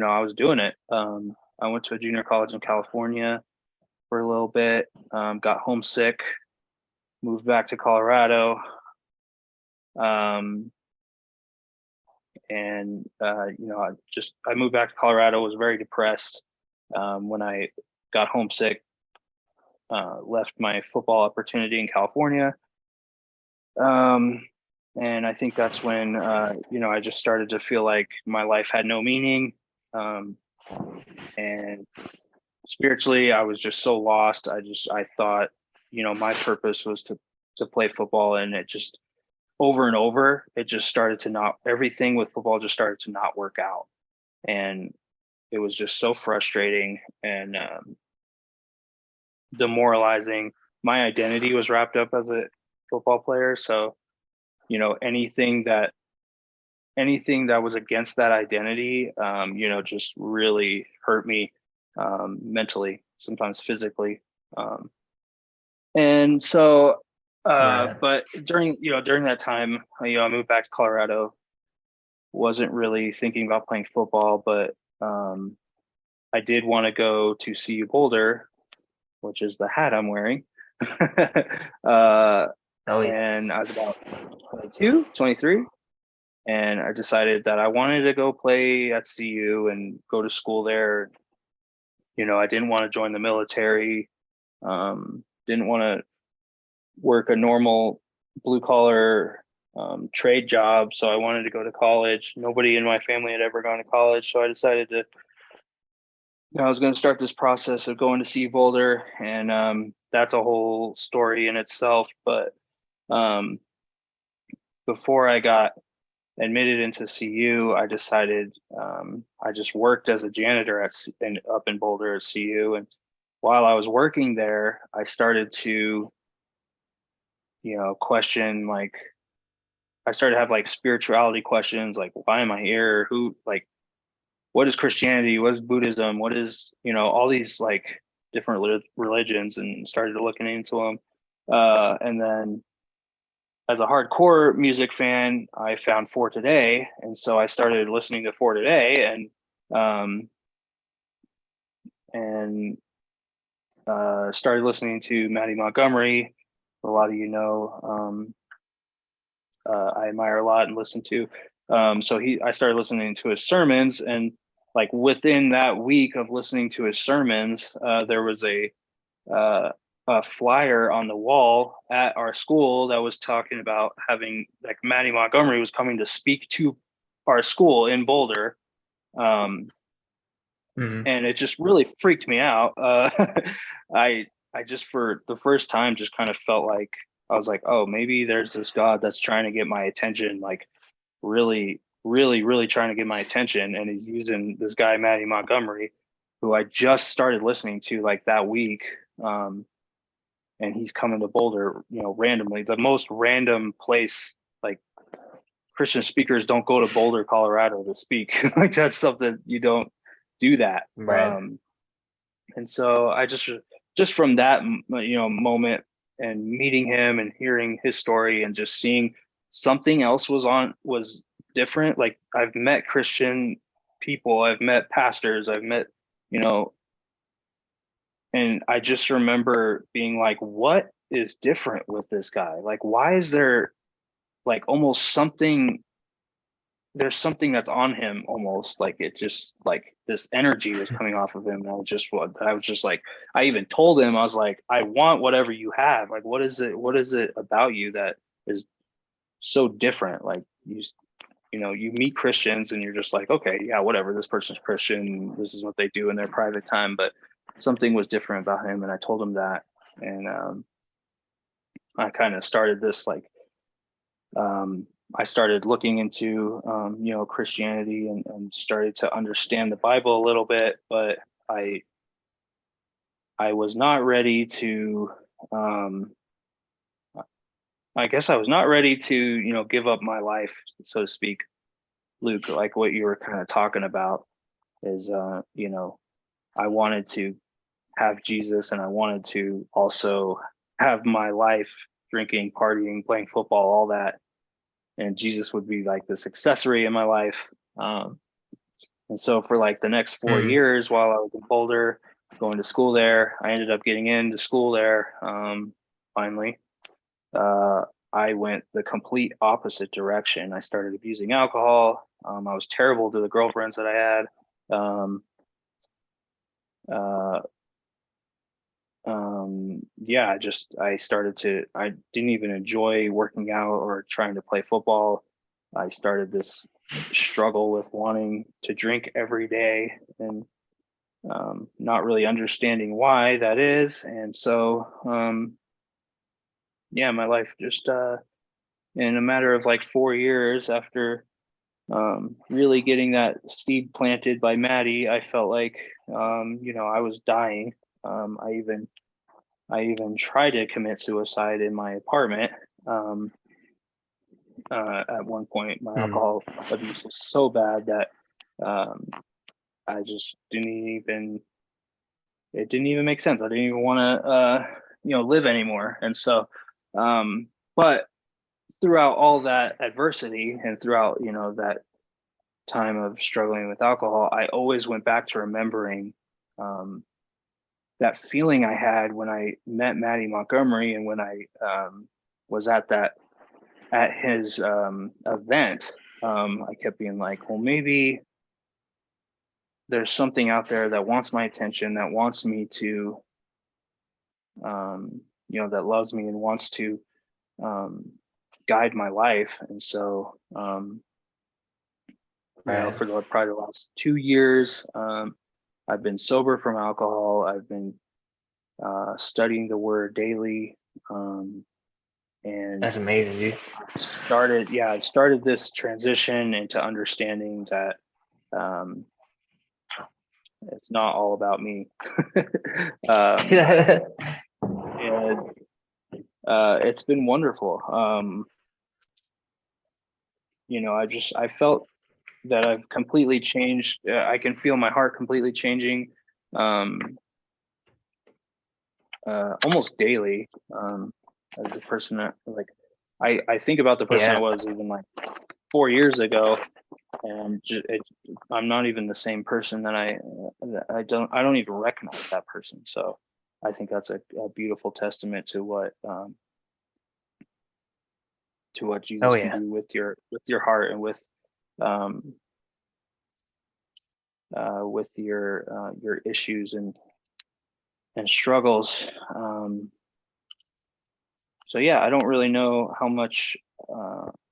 I was doing it. I went to a junior college in California for a little bit, got homesick, moved back to Colorado. I moved back to Colorado, was very depressed. When I got homesick, left my football opportunity in California. And I think that's when, I just started to feel like my life had no meaning. And spiritually, I was just so lost. I thought, my purpose was to play football, and it just over and over, it just started to not, everything with football just started to not work out. And it was just so frustrating and demoralizing. My identity was wrapped up as a football player. So, anything that was against that identity, just really hurt me mentally, sometimes physically. And so, but during that time, I moved back to Colorado, wasn't really thinking about playing football, but I did want to go to CU Boulder, which is the hat I'm wearing. And I was about 22, 23. And I decided that I wanted to go play at CU and go to school there. I didn't want to join the military. Didn't want to work a normal blue collar trade job. So I wanted to go to college. Nobody in my family had ever gone to college. So I decided I was going to start this process of going to CU Boulder. And that's a whole story in itself. But before I got admitted into CU, I decided I just worked as a janitor up in Boulder at CU. And while I was working there, I started to, question, like, I started to have like spirituality questions, like, why am I here? What is Christianity? What is Buddhism? What is, all these like different religions, and started looking into them. And then as a hardcore music fan, I found For Today, and so I started listening to For Today, and started listening to Matty Montgomery. A lot of I admire a lot and listen to. I started listening to his sermons, and like within that week of listening to his sermons, there was a flyer on the wall at our school that was talking about having, like, Matty Montgomery was coming to speak to our school in Boulder. And it just really freaked me out. I just, for the first time, just kind of felt like, I was like, oh, maybe there's this God that's trying to get my attention, like really, really, really trying to get my attention. And he's using this guy, Matty Montgomery, who I just started listening to like that week. And he's coming to Boulder, randomly, the most random place. Like, Christian speakers don't go to Boulder, Colorado to speak. Like, that's something, you don't do that. Right. And so I just from that, moment, and meeting him and hearing his story and just seeing something else was different. Like, I've met Christian people, I've met pastors, I've met, and I just remember being like, what is different with this guy? Like, why is there like almost something there's something that's on him almost, like it just like this energy was coming off of him. And I was just like, I even told him, I was like, I want whatever you have. Like, what is it about you that is so different? Like you meet Christians and you're just like, okay, yeah, whatever, this person's Christian, this is what they do in their private time. But something was different about him, and I told him that. And I kind of started this like I started looking into Christianity, and started to understand the Bible a little bit, but I I was not ready to I guess I was not ready to give up my life, so to speak, Luke. Like what you were kind of talking about is I wanted to have Jesus, and I wanted to also have my life drinking, partying, playing football, all that, and Jesus would be like this accessory in my life. And so for like the next 4 years while I was in Boulder, going to school there, I ended up getting into school there. Finally, I went the complete opposite direction. I started abusing alcohol. I was terrible to the girlfriends that I had. Yeah, I didn't even enjoy working out or trying to play football. I started this struggle with wanting to drink every day, and not really understanding why that is. And so, yeah, my life just, in a matter of like 4 years after really getting that seed planted by Maddie, I felt like, I was dying. I even tried to commit suicide in my apartment. At one point, my alcohol abuse was so bad that I just it didn't even make sense. I didn't even want to, live anymore. And so, but throughout all that adversity and throughout, that time of struggling with alcohol, I always went back to remembering that feeling I had when I met Matty Montgomery, and when I was at his event. I kept being like, well, maybe there's something out there that wants my attention, that wants me to, that loves me and wants to guide my life. And so, for probably the last 2 years, I've been sober from alcohol. I've been studying the word daily. And that's amazing, dude. I've started this transition into understanding that it's not all about me. And it's been wonderful. I felt that I've completely changed. I can feel my heart completely changing almost daily. As a person that, like, I think about the person I was even like 4 years ago, and I'm not even the same person that I don't even recognize that person. So I think that's a beautiful testament to what Jesus can do with your heart, and with your issues and struggles. So yeah, I don't really know how much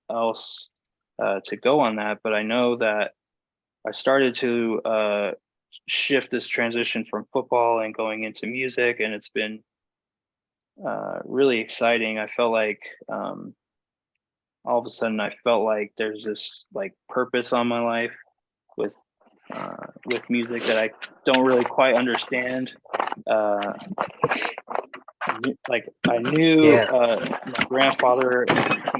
else to go on that, but I know that I started to shift this transition from football and going into music, and it's been really exciting. I felt like all of a sudden I felt like there's this like purpose on my life with music that I don't really quite understand. Like I knew my grandfather,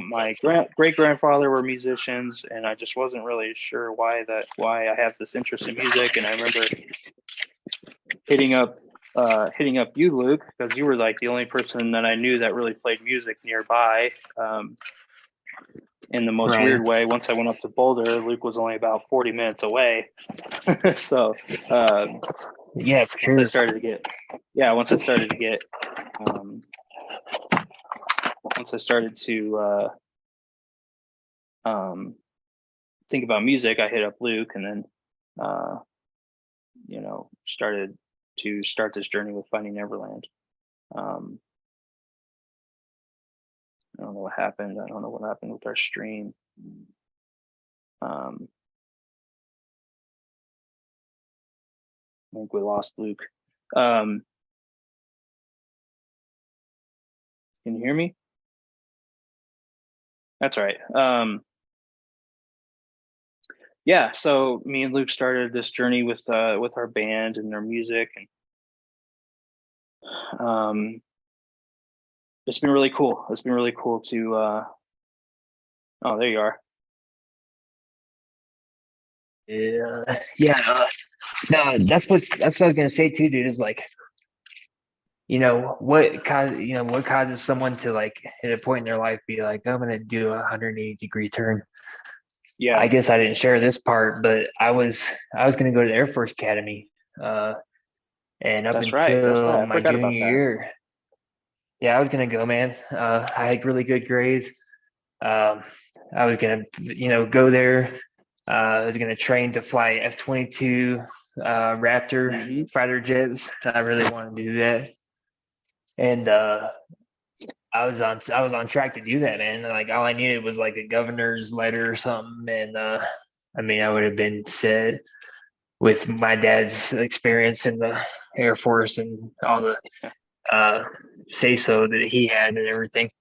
my great grandfather were musicians, and I just wasn't really sure why I have this interest in music. And I remember hitting up you, Luke, because you were like the only person that I knew that really played music nearby. In the most weird way, once I went up to Boulder, Luke was only about 40 minutes away. So yeah, for sure. Once I started to get once I started to think about music, I hit up Luke, and then started to start this journey with Finding Neverland. I don't know what happened. I don't know what happened with our stream. I think we lost Luke. Can you hear me? That's all right. Yeah, so me and Luke started this journey with our band and their music, and it's been really cool. It's been really cool to oh, there you are. Yeah. No, that's what I was gonna say too, dude, is like, what causes someone to, like, at a point in their life be like, I'm gonna do a 180-degree turn. Yeah, I guess I didn't share this part, but I was gonna go to the Air Force Academy, and up that's right. until I my forgot junior about that. year, yeah, I was gonna go, man. I had really good grades. I was gonna, go there. I was gonna train to fly F-22 Raptor fighter jets. I really wanted to do that, and I was on track to do that, man. Like, all I needed was like a governor's letter or something, and I mean, I would have been set with my dad's experience in the Air Force and all the say so that he had and everything.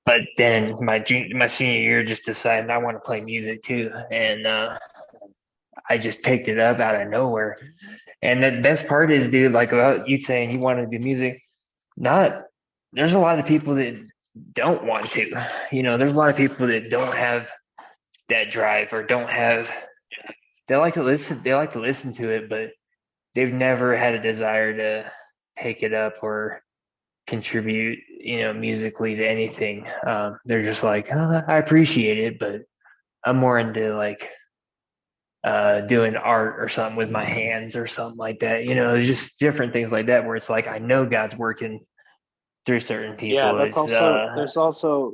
But then my senior year, just decided I want to play music too, and I just picked it up out of nowhere. And the best part is, dude, like, about you saying you want to do music, not there's a lot of people that don't want to. There's a lot of people that don't have that drive, or don't have. They like to listen. They like to listen to it, but they've never had a desire to take it up or contribute, musically to anything. They're just like, I appreciate it, but I'm more into, like, doing art or something with my hands or something like that. Just different things like that, where it's like, I know God's working through certain Yeah, people. that's It's also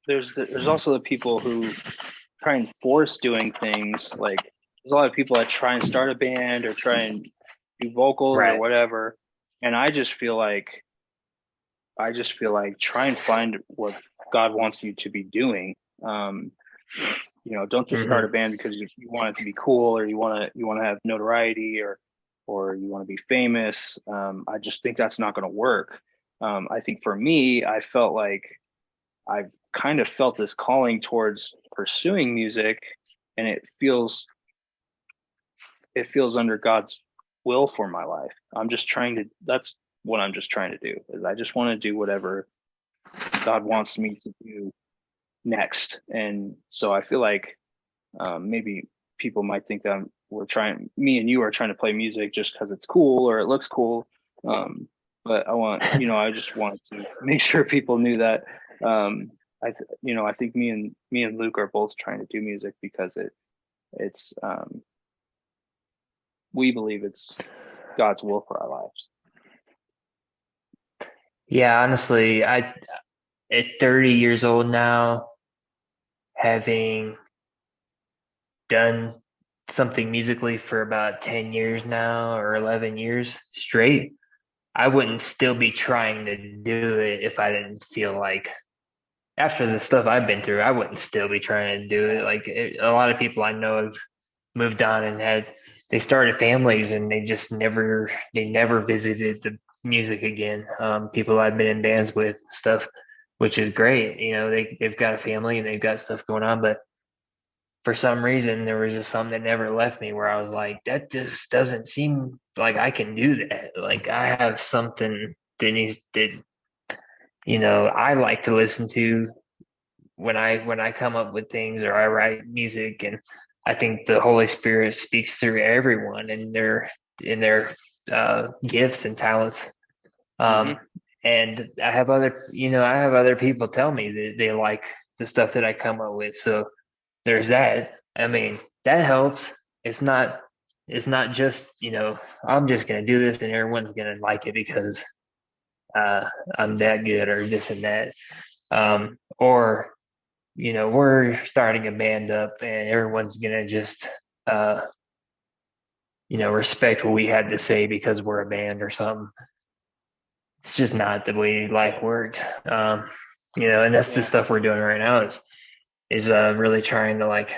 there's also the people who try and force doing things. Like, there's a lot of people that try and start a band or try and do vocals or right. whatever, and I just feel like try and find what God wants you to be doing. Don't just start a band because you want it to be cool, or you want to have notoriety, or you want to be famous. I just think that's not going to work. I think for me, I felt like I've kind of felt this calling towards pursuing music, and it feels under God's will for my life. That's what I'm just trying to do, is I just want to do whatever God wants me to do next. And so I feel like maybe people might think that me and you are trying to play music just because it's cool or it looks cool. But I just wanted to make sure people knew that. I think me and Luke are both trying to do music because it's we believe it's God's will for our lives. Yeah, honestly, at 30 years old now, having done something musically for about 10 years now, or 11 years straight, I wouldn't still be trying to do it if I didn't feel like, after the stuff I've been through, I wouldn't still be trying to do it. Like, a lot of people I know have moved on and they started families, and they never visited the music again. People I've been in bands with, stuff, which is great. They've got a family and they've got stuff going on, but for some reason there was just something that never left me, where I was like, that just doesn't seem like I can do that. Like, I have something that I like to listen to when I come up with things, or I write music. And I think the Holy Spirit speaks through everyone in their gifts and talents. And I have other people tell me that they like the stuff that I come up with. So there's that. I mean, that helps. It's not just, I'm just gonna do this and everyone's gonna like it because I'm that good, or this and that. Or we're starting a band up and everyone's gonna just uh, respect what we had to say because we're a band or something. It's just not the way life works. And that's the Yeah. stuff we're doing right now is really trying to like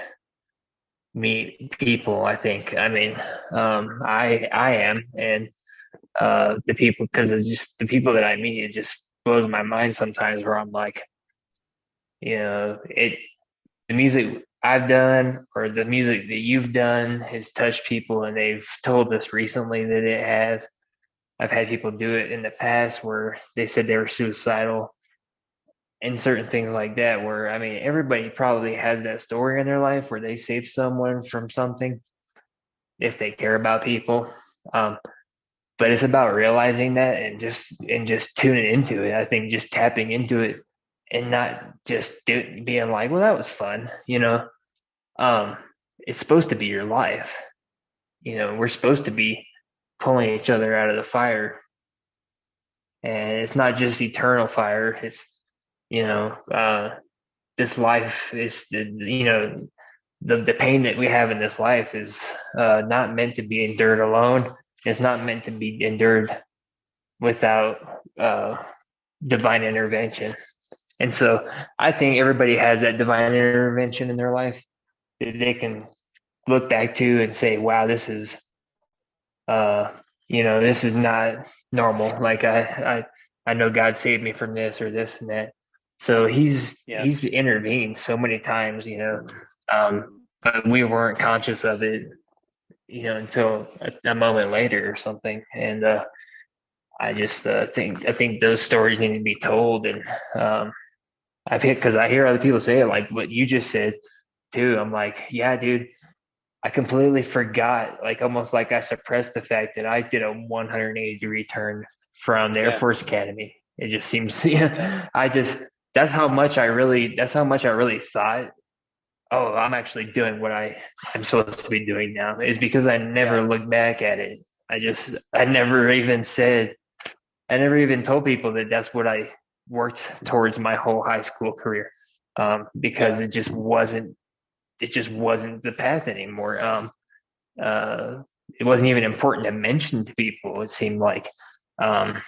meet people, I think. I mean, I am, and the people, because it's just the people that I meet, it just blows my mind sometimes where I'm like, the music I've done or the music that you've done has touched people, and they've told us recently that it has. I've had people do it in the past where they said they were suicidal and certain things like that. Where, I mean, everybody probably has that story in their life where they saved someone from something if they care about people. Um, but it's about realizing that and just tuning into it. I think just tapping into it and not just being like, well, that was fun. Um, it's supposed to be your life. We're supposed to be pulling each other out of the fire, and it's not just eternal fire. It's you know, this life is the pain that we have in this life is not meant to be endured alone. It's not meant to be endured without divine intervention. And so I think everybody has that divine intervention in their life that they can look back to and say, wow, uh, this is not normal. Like I know God saved me from this or this and that. So Yeah. he's intervened so many times, but we weren't conscious of it, until a moment later or something. And I just I think those stories need to be told, and I've hit because I hear other people say it, like what you just said too. I'm like, yeah, dude, I completely forgot, like almost like I suppressed the fact that I did a 180-degree turn from the Air Yeah. Force Academy. It just seems, Yeah. I just that's how much I really thought, oh, I'm actually doing what I'm supposed to be doing now, is because I Yeah. never looked back at it. I never even told people that that's what I worked towards my whole high school career, because Yeah. it just wasn't the path anymore. Uh, it wasn't even important to mention to people. It seemed like, um,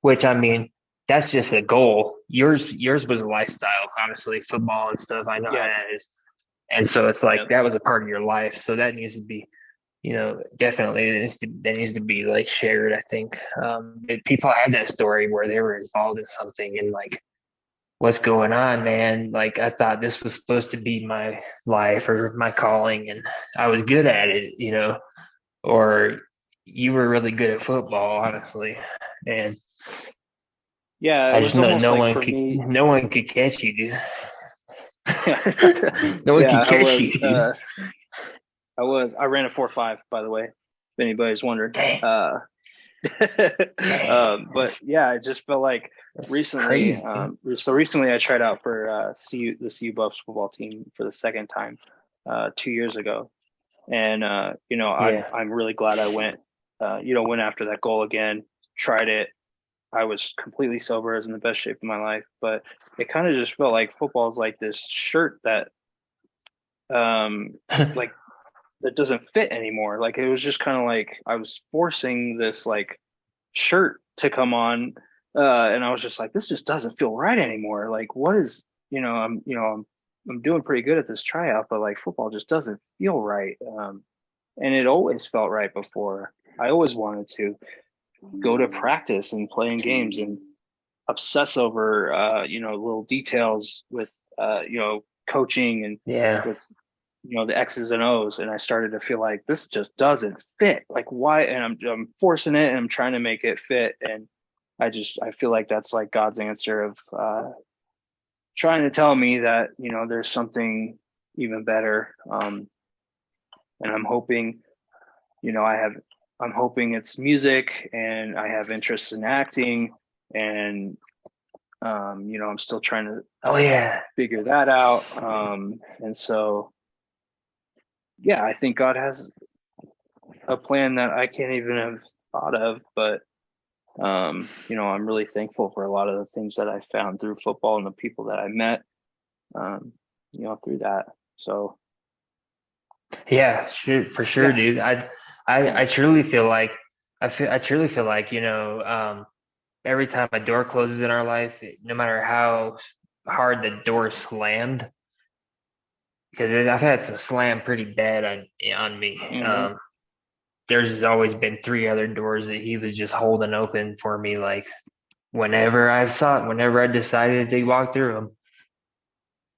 which I mean, that's just a goal. Yours was a lifestyle, honestly, football and stuff. I know how Yeah. that is, and so it's like Yeah. that was a part of your life. So that needs to be, definitely that needs to be like shared. I think people have that story where they were involved in something and like, what's going on, man? Like I thought this was supposed to be my life or my calling, and I was good at it, or you were really good at football, honestly. And Yeah. It I just was know almost like for me. no one could catch you, dude. Yeah. No one Yeah. could catch you, dude. I ran a 4.5, by the way, if anybody's wondering. Dang, dang, But yeah, I just felt like that's recently, crazy, dude. so recently I tried out for the CU Buffs football team for the second time 2 years ago. And Yeah, I'm really glad I went, went after that goal again, tried it. I was completely sober, I was in the best shape of my life, but it kind of just felt like football is like this shirt that like that doesn't fit anymore. Like it was just kind of like I was forcing this like shirt to come on, and I was just like, this just doesn't feel right anymore. Like what is, I'm doing pretty good at this tryout, but like football just doesn't feel right. And it always felt right before. I always wanted to go to practice and play in games and obsess over, little details with, coaching and yeah. with the X's and O's, and I started to feel like this just doesn't fit. Like why? And I'm forcing it, and I'm trying to make it fit, and I feel like that's like God's answer of trying to tell me that there's something even better. And I'm hoping, I'm hoping it's music, and I have interests in acting, and I'm still trying to Oh yeah. figure that out. And so yeah, I think God has a plan that I can't even have thought of, but I'm really thankful for a lot of the things that I found through football and the people that I met. through that. So Yeah, for sure, yeah, dude. I truly feel like I truly feel like, every time a door closes in our life, no matter how hard the door slammed, because I've had some slam pretty bad on me. hmm There's always been three other doors that he was just holding open for me, like whenever I decided to walk through them,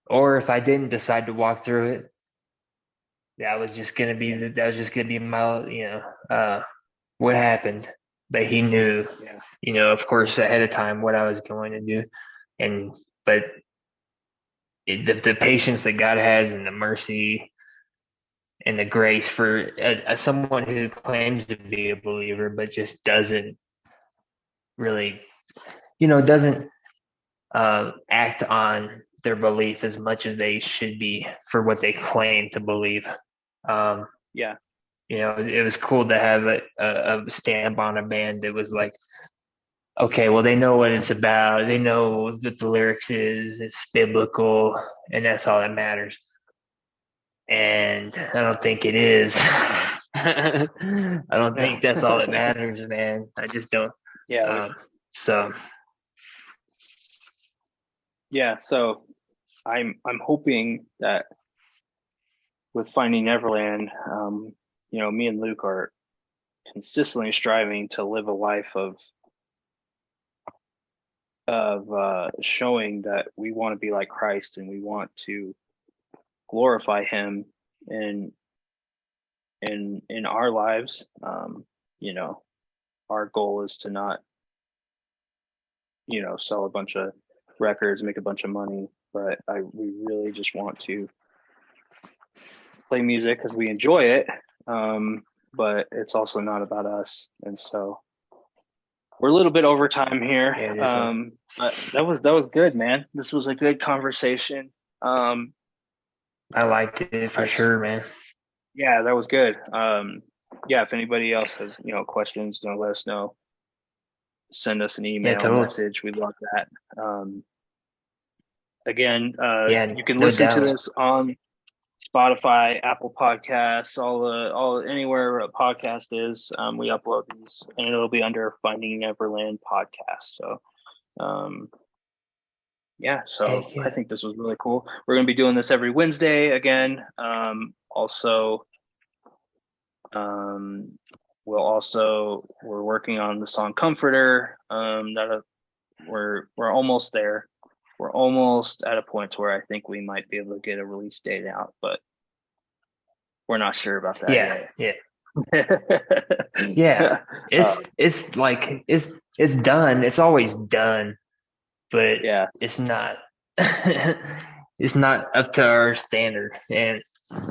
or if I didn't decide to walk through it, that was just gonna be my, what happened. But he knew, yeah, of course, ahead of time what I was going to do, and but the patience that God has and the mercy and the grace for someone who claims to be a believer but just doesn't really, doesn't act on their belief as much as they should be for what they claim to believe. Um, yeah, it was cool to have a stamp on a band that was like, okay, well, they know what it's about. They know what the lyrics is. It's biblical, and that's all that matters. And I don't think it is. I don't yeah, think that's all that matters, man. I just don't. yeah. Um, so Yeah, so I'm hoping that with Finding Neverland, me and Luke are consistently striving to live a life of showing that we want to be like Christ and we want to glorify Him in in our lives. You know, our goal is to not sell a bunch of records, make a bunch of money, but we really just want to play music because we enjoy it. But it's also not about us, and so we're a little bit over time here. yeah, definitely. But that was good, man. This was a good conversation. Um, I liked it for I sure, man. Yeah, that was good. Yeah, if anybody else has questions, let us know. Send us an Yeah, email totally. message. We'd love that. Again, Yeah, you can no listen to doubt. this on Spotify, Apple Podcasts, all anywhere a podcast is. We upload these, and it'll be under Finding Neverland podcast. So, um, yeah. So Heck I yeah. think this was really cool. We're gonna be doing this every Wednesday again. Also, um, we're working on the song Comforter. We're almost there. We're almost at a point where I think we might be able to get a release date out, but we're not sure about that Yeah, yet. yeah, yeah. uh, It's done. It's always done, but yeah, it's not. It's not up to our standard, and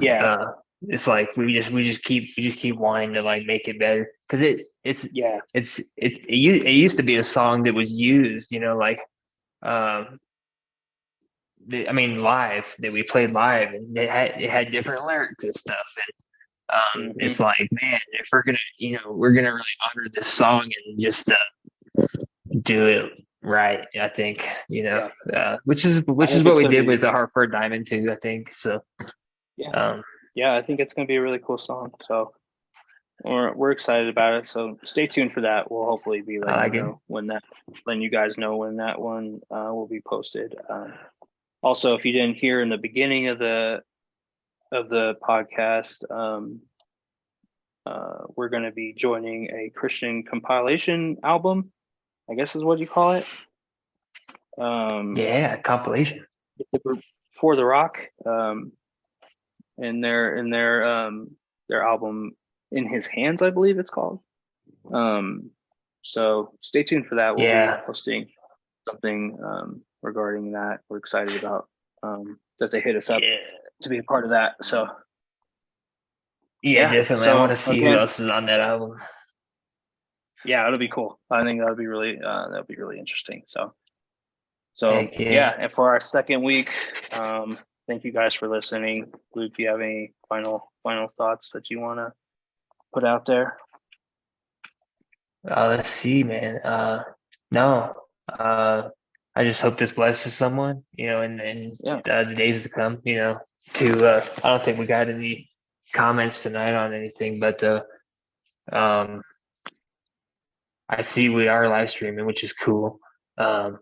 yeah, uh, it's like we just keep wanting to like make it better because yeah, it used to be a song that was used, like um I mean live that we played live, and it had different lyrics and stuff. hmm It's like, man, if we're gonna really honor this song and just do it right. I think, yeah. I which is think what it's we gonna did be with the Hartford Diamond too. I think so. yeah, Um, yeah. I think it's gonna be a really cool song. So we're excited about it. So stay tuned for that. We'll hopefully be I like it. letting you guys know when that one will be posted. Also, if you didn't hear in the beginning of the podcast, we're going to be joining a Christian compilation album, I guess is what you call it. Yeah, compilation. The group For the Rock, in their album In His Hands, I believe it's called. So stay tuned for that. We'll be Yeah, posting something regarding that. We're excited about that they hit us up yeah, to be a part of that. So yeah, yeah. definitely. I want to So see who again, else is on that album. yeah, it'll be cool. I think that'll be really interesting. So Heck yeah. yeah, and for our second week, thank you guys for listening. Luke, do you have any final thoughts that you want to put out there? Let's see, man. No. Uh, I just hope this blesses someone, in Yeah. the days to come, I don't think we got any comments tonight on anything, but um, I see we are live streaming, which is cool. Um,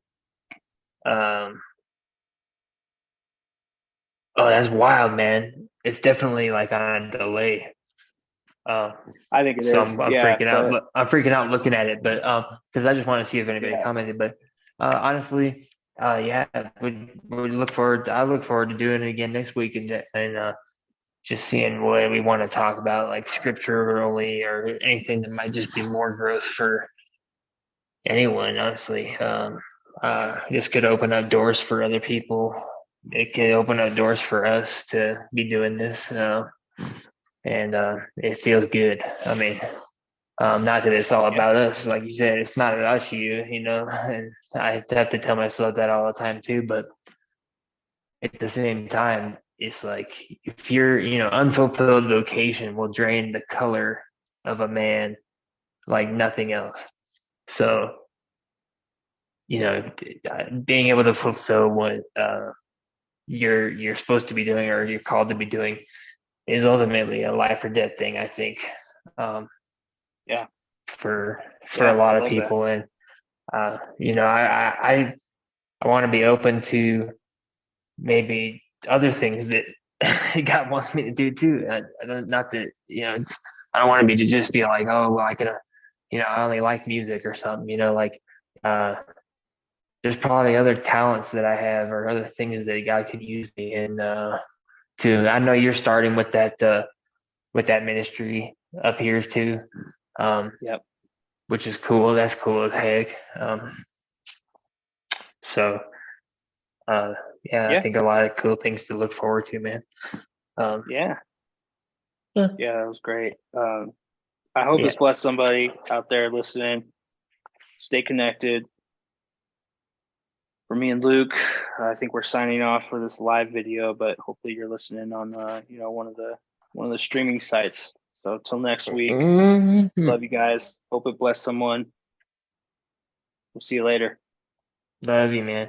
um, oh, that's wild, man. It's definitely like on a delay. I think it So is. I'm Yeah, freaking out. but I'm freaking out looking at it, but because I just want to see if anybody yeah, commented. But honestly, yeah, we look forward. I look forward to doing it again next week and just seeing what we want to talk about, like scripturally or anything that might just be more growth for anyone. Honestly, this could open up doors for other people. It could open up doors for us to be doing this, and it feels good. I mean. Not that it's all yeah, about us, like you said, it's not about you, and I have to tell myself that all the time too. But at the same time, it's like if you're, unfulfilled vocation will drain the color of a man like nothing else. So, being able to fulfill what you're supposed to be doing or you're called to be doing is ultimately a life or death thing, I think, yeah, for a yeah. I lot of love that. people. And I want to be open to maybe other things that God wants me to do too. Not that, I don't want to be to just be like, oh, well, I could, I only like music or something, like, uh, there's probably other talents that I have or other things that God could use me in, to, I know you're starting with that ministry up here too. Um, Yep. which is cool. That's cool as heck. So, yeah, I Yeah. think a lot of cool things to look forward to, man. Um, Yeah. yeah, Yeah. That was great. I hope yeah, this blessed somebody out there listening. Stay connected. For me and Luke, I think we're signing off for this live video, but hopefully you're listening on one of the streaming sites. So till next week, Mhm. love you guys. Hope it blessed someone. We'll see you later. Love you, man.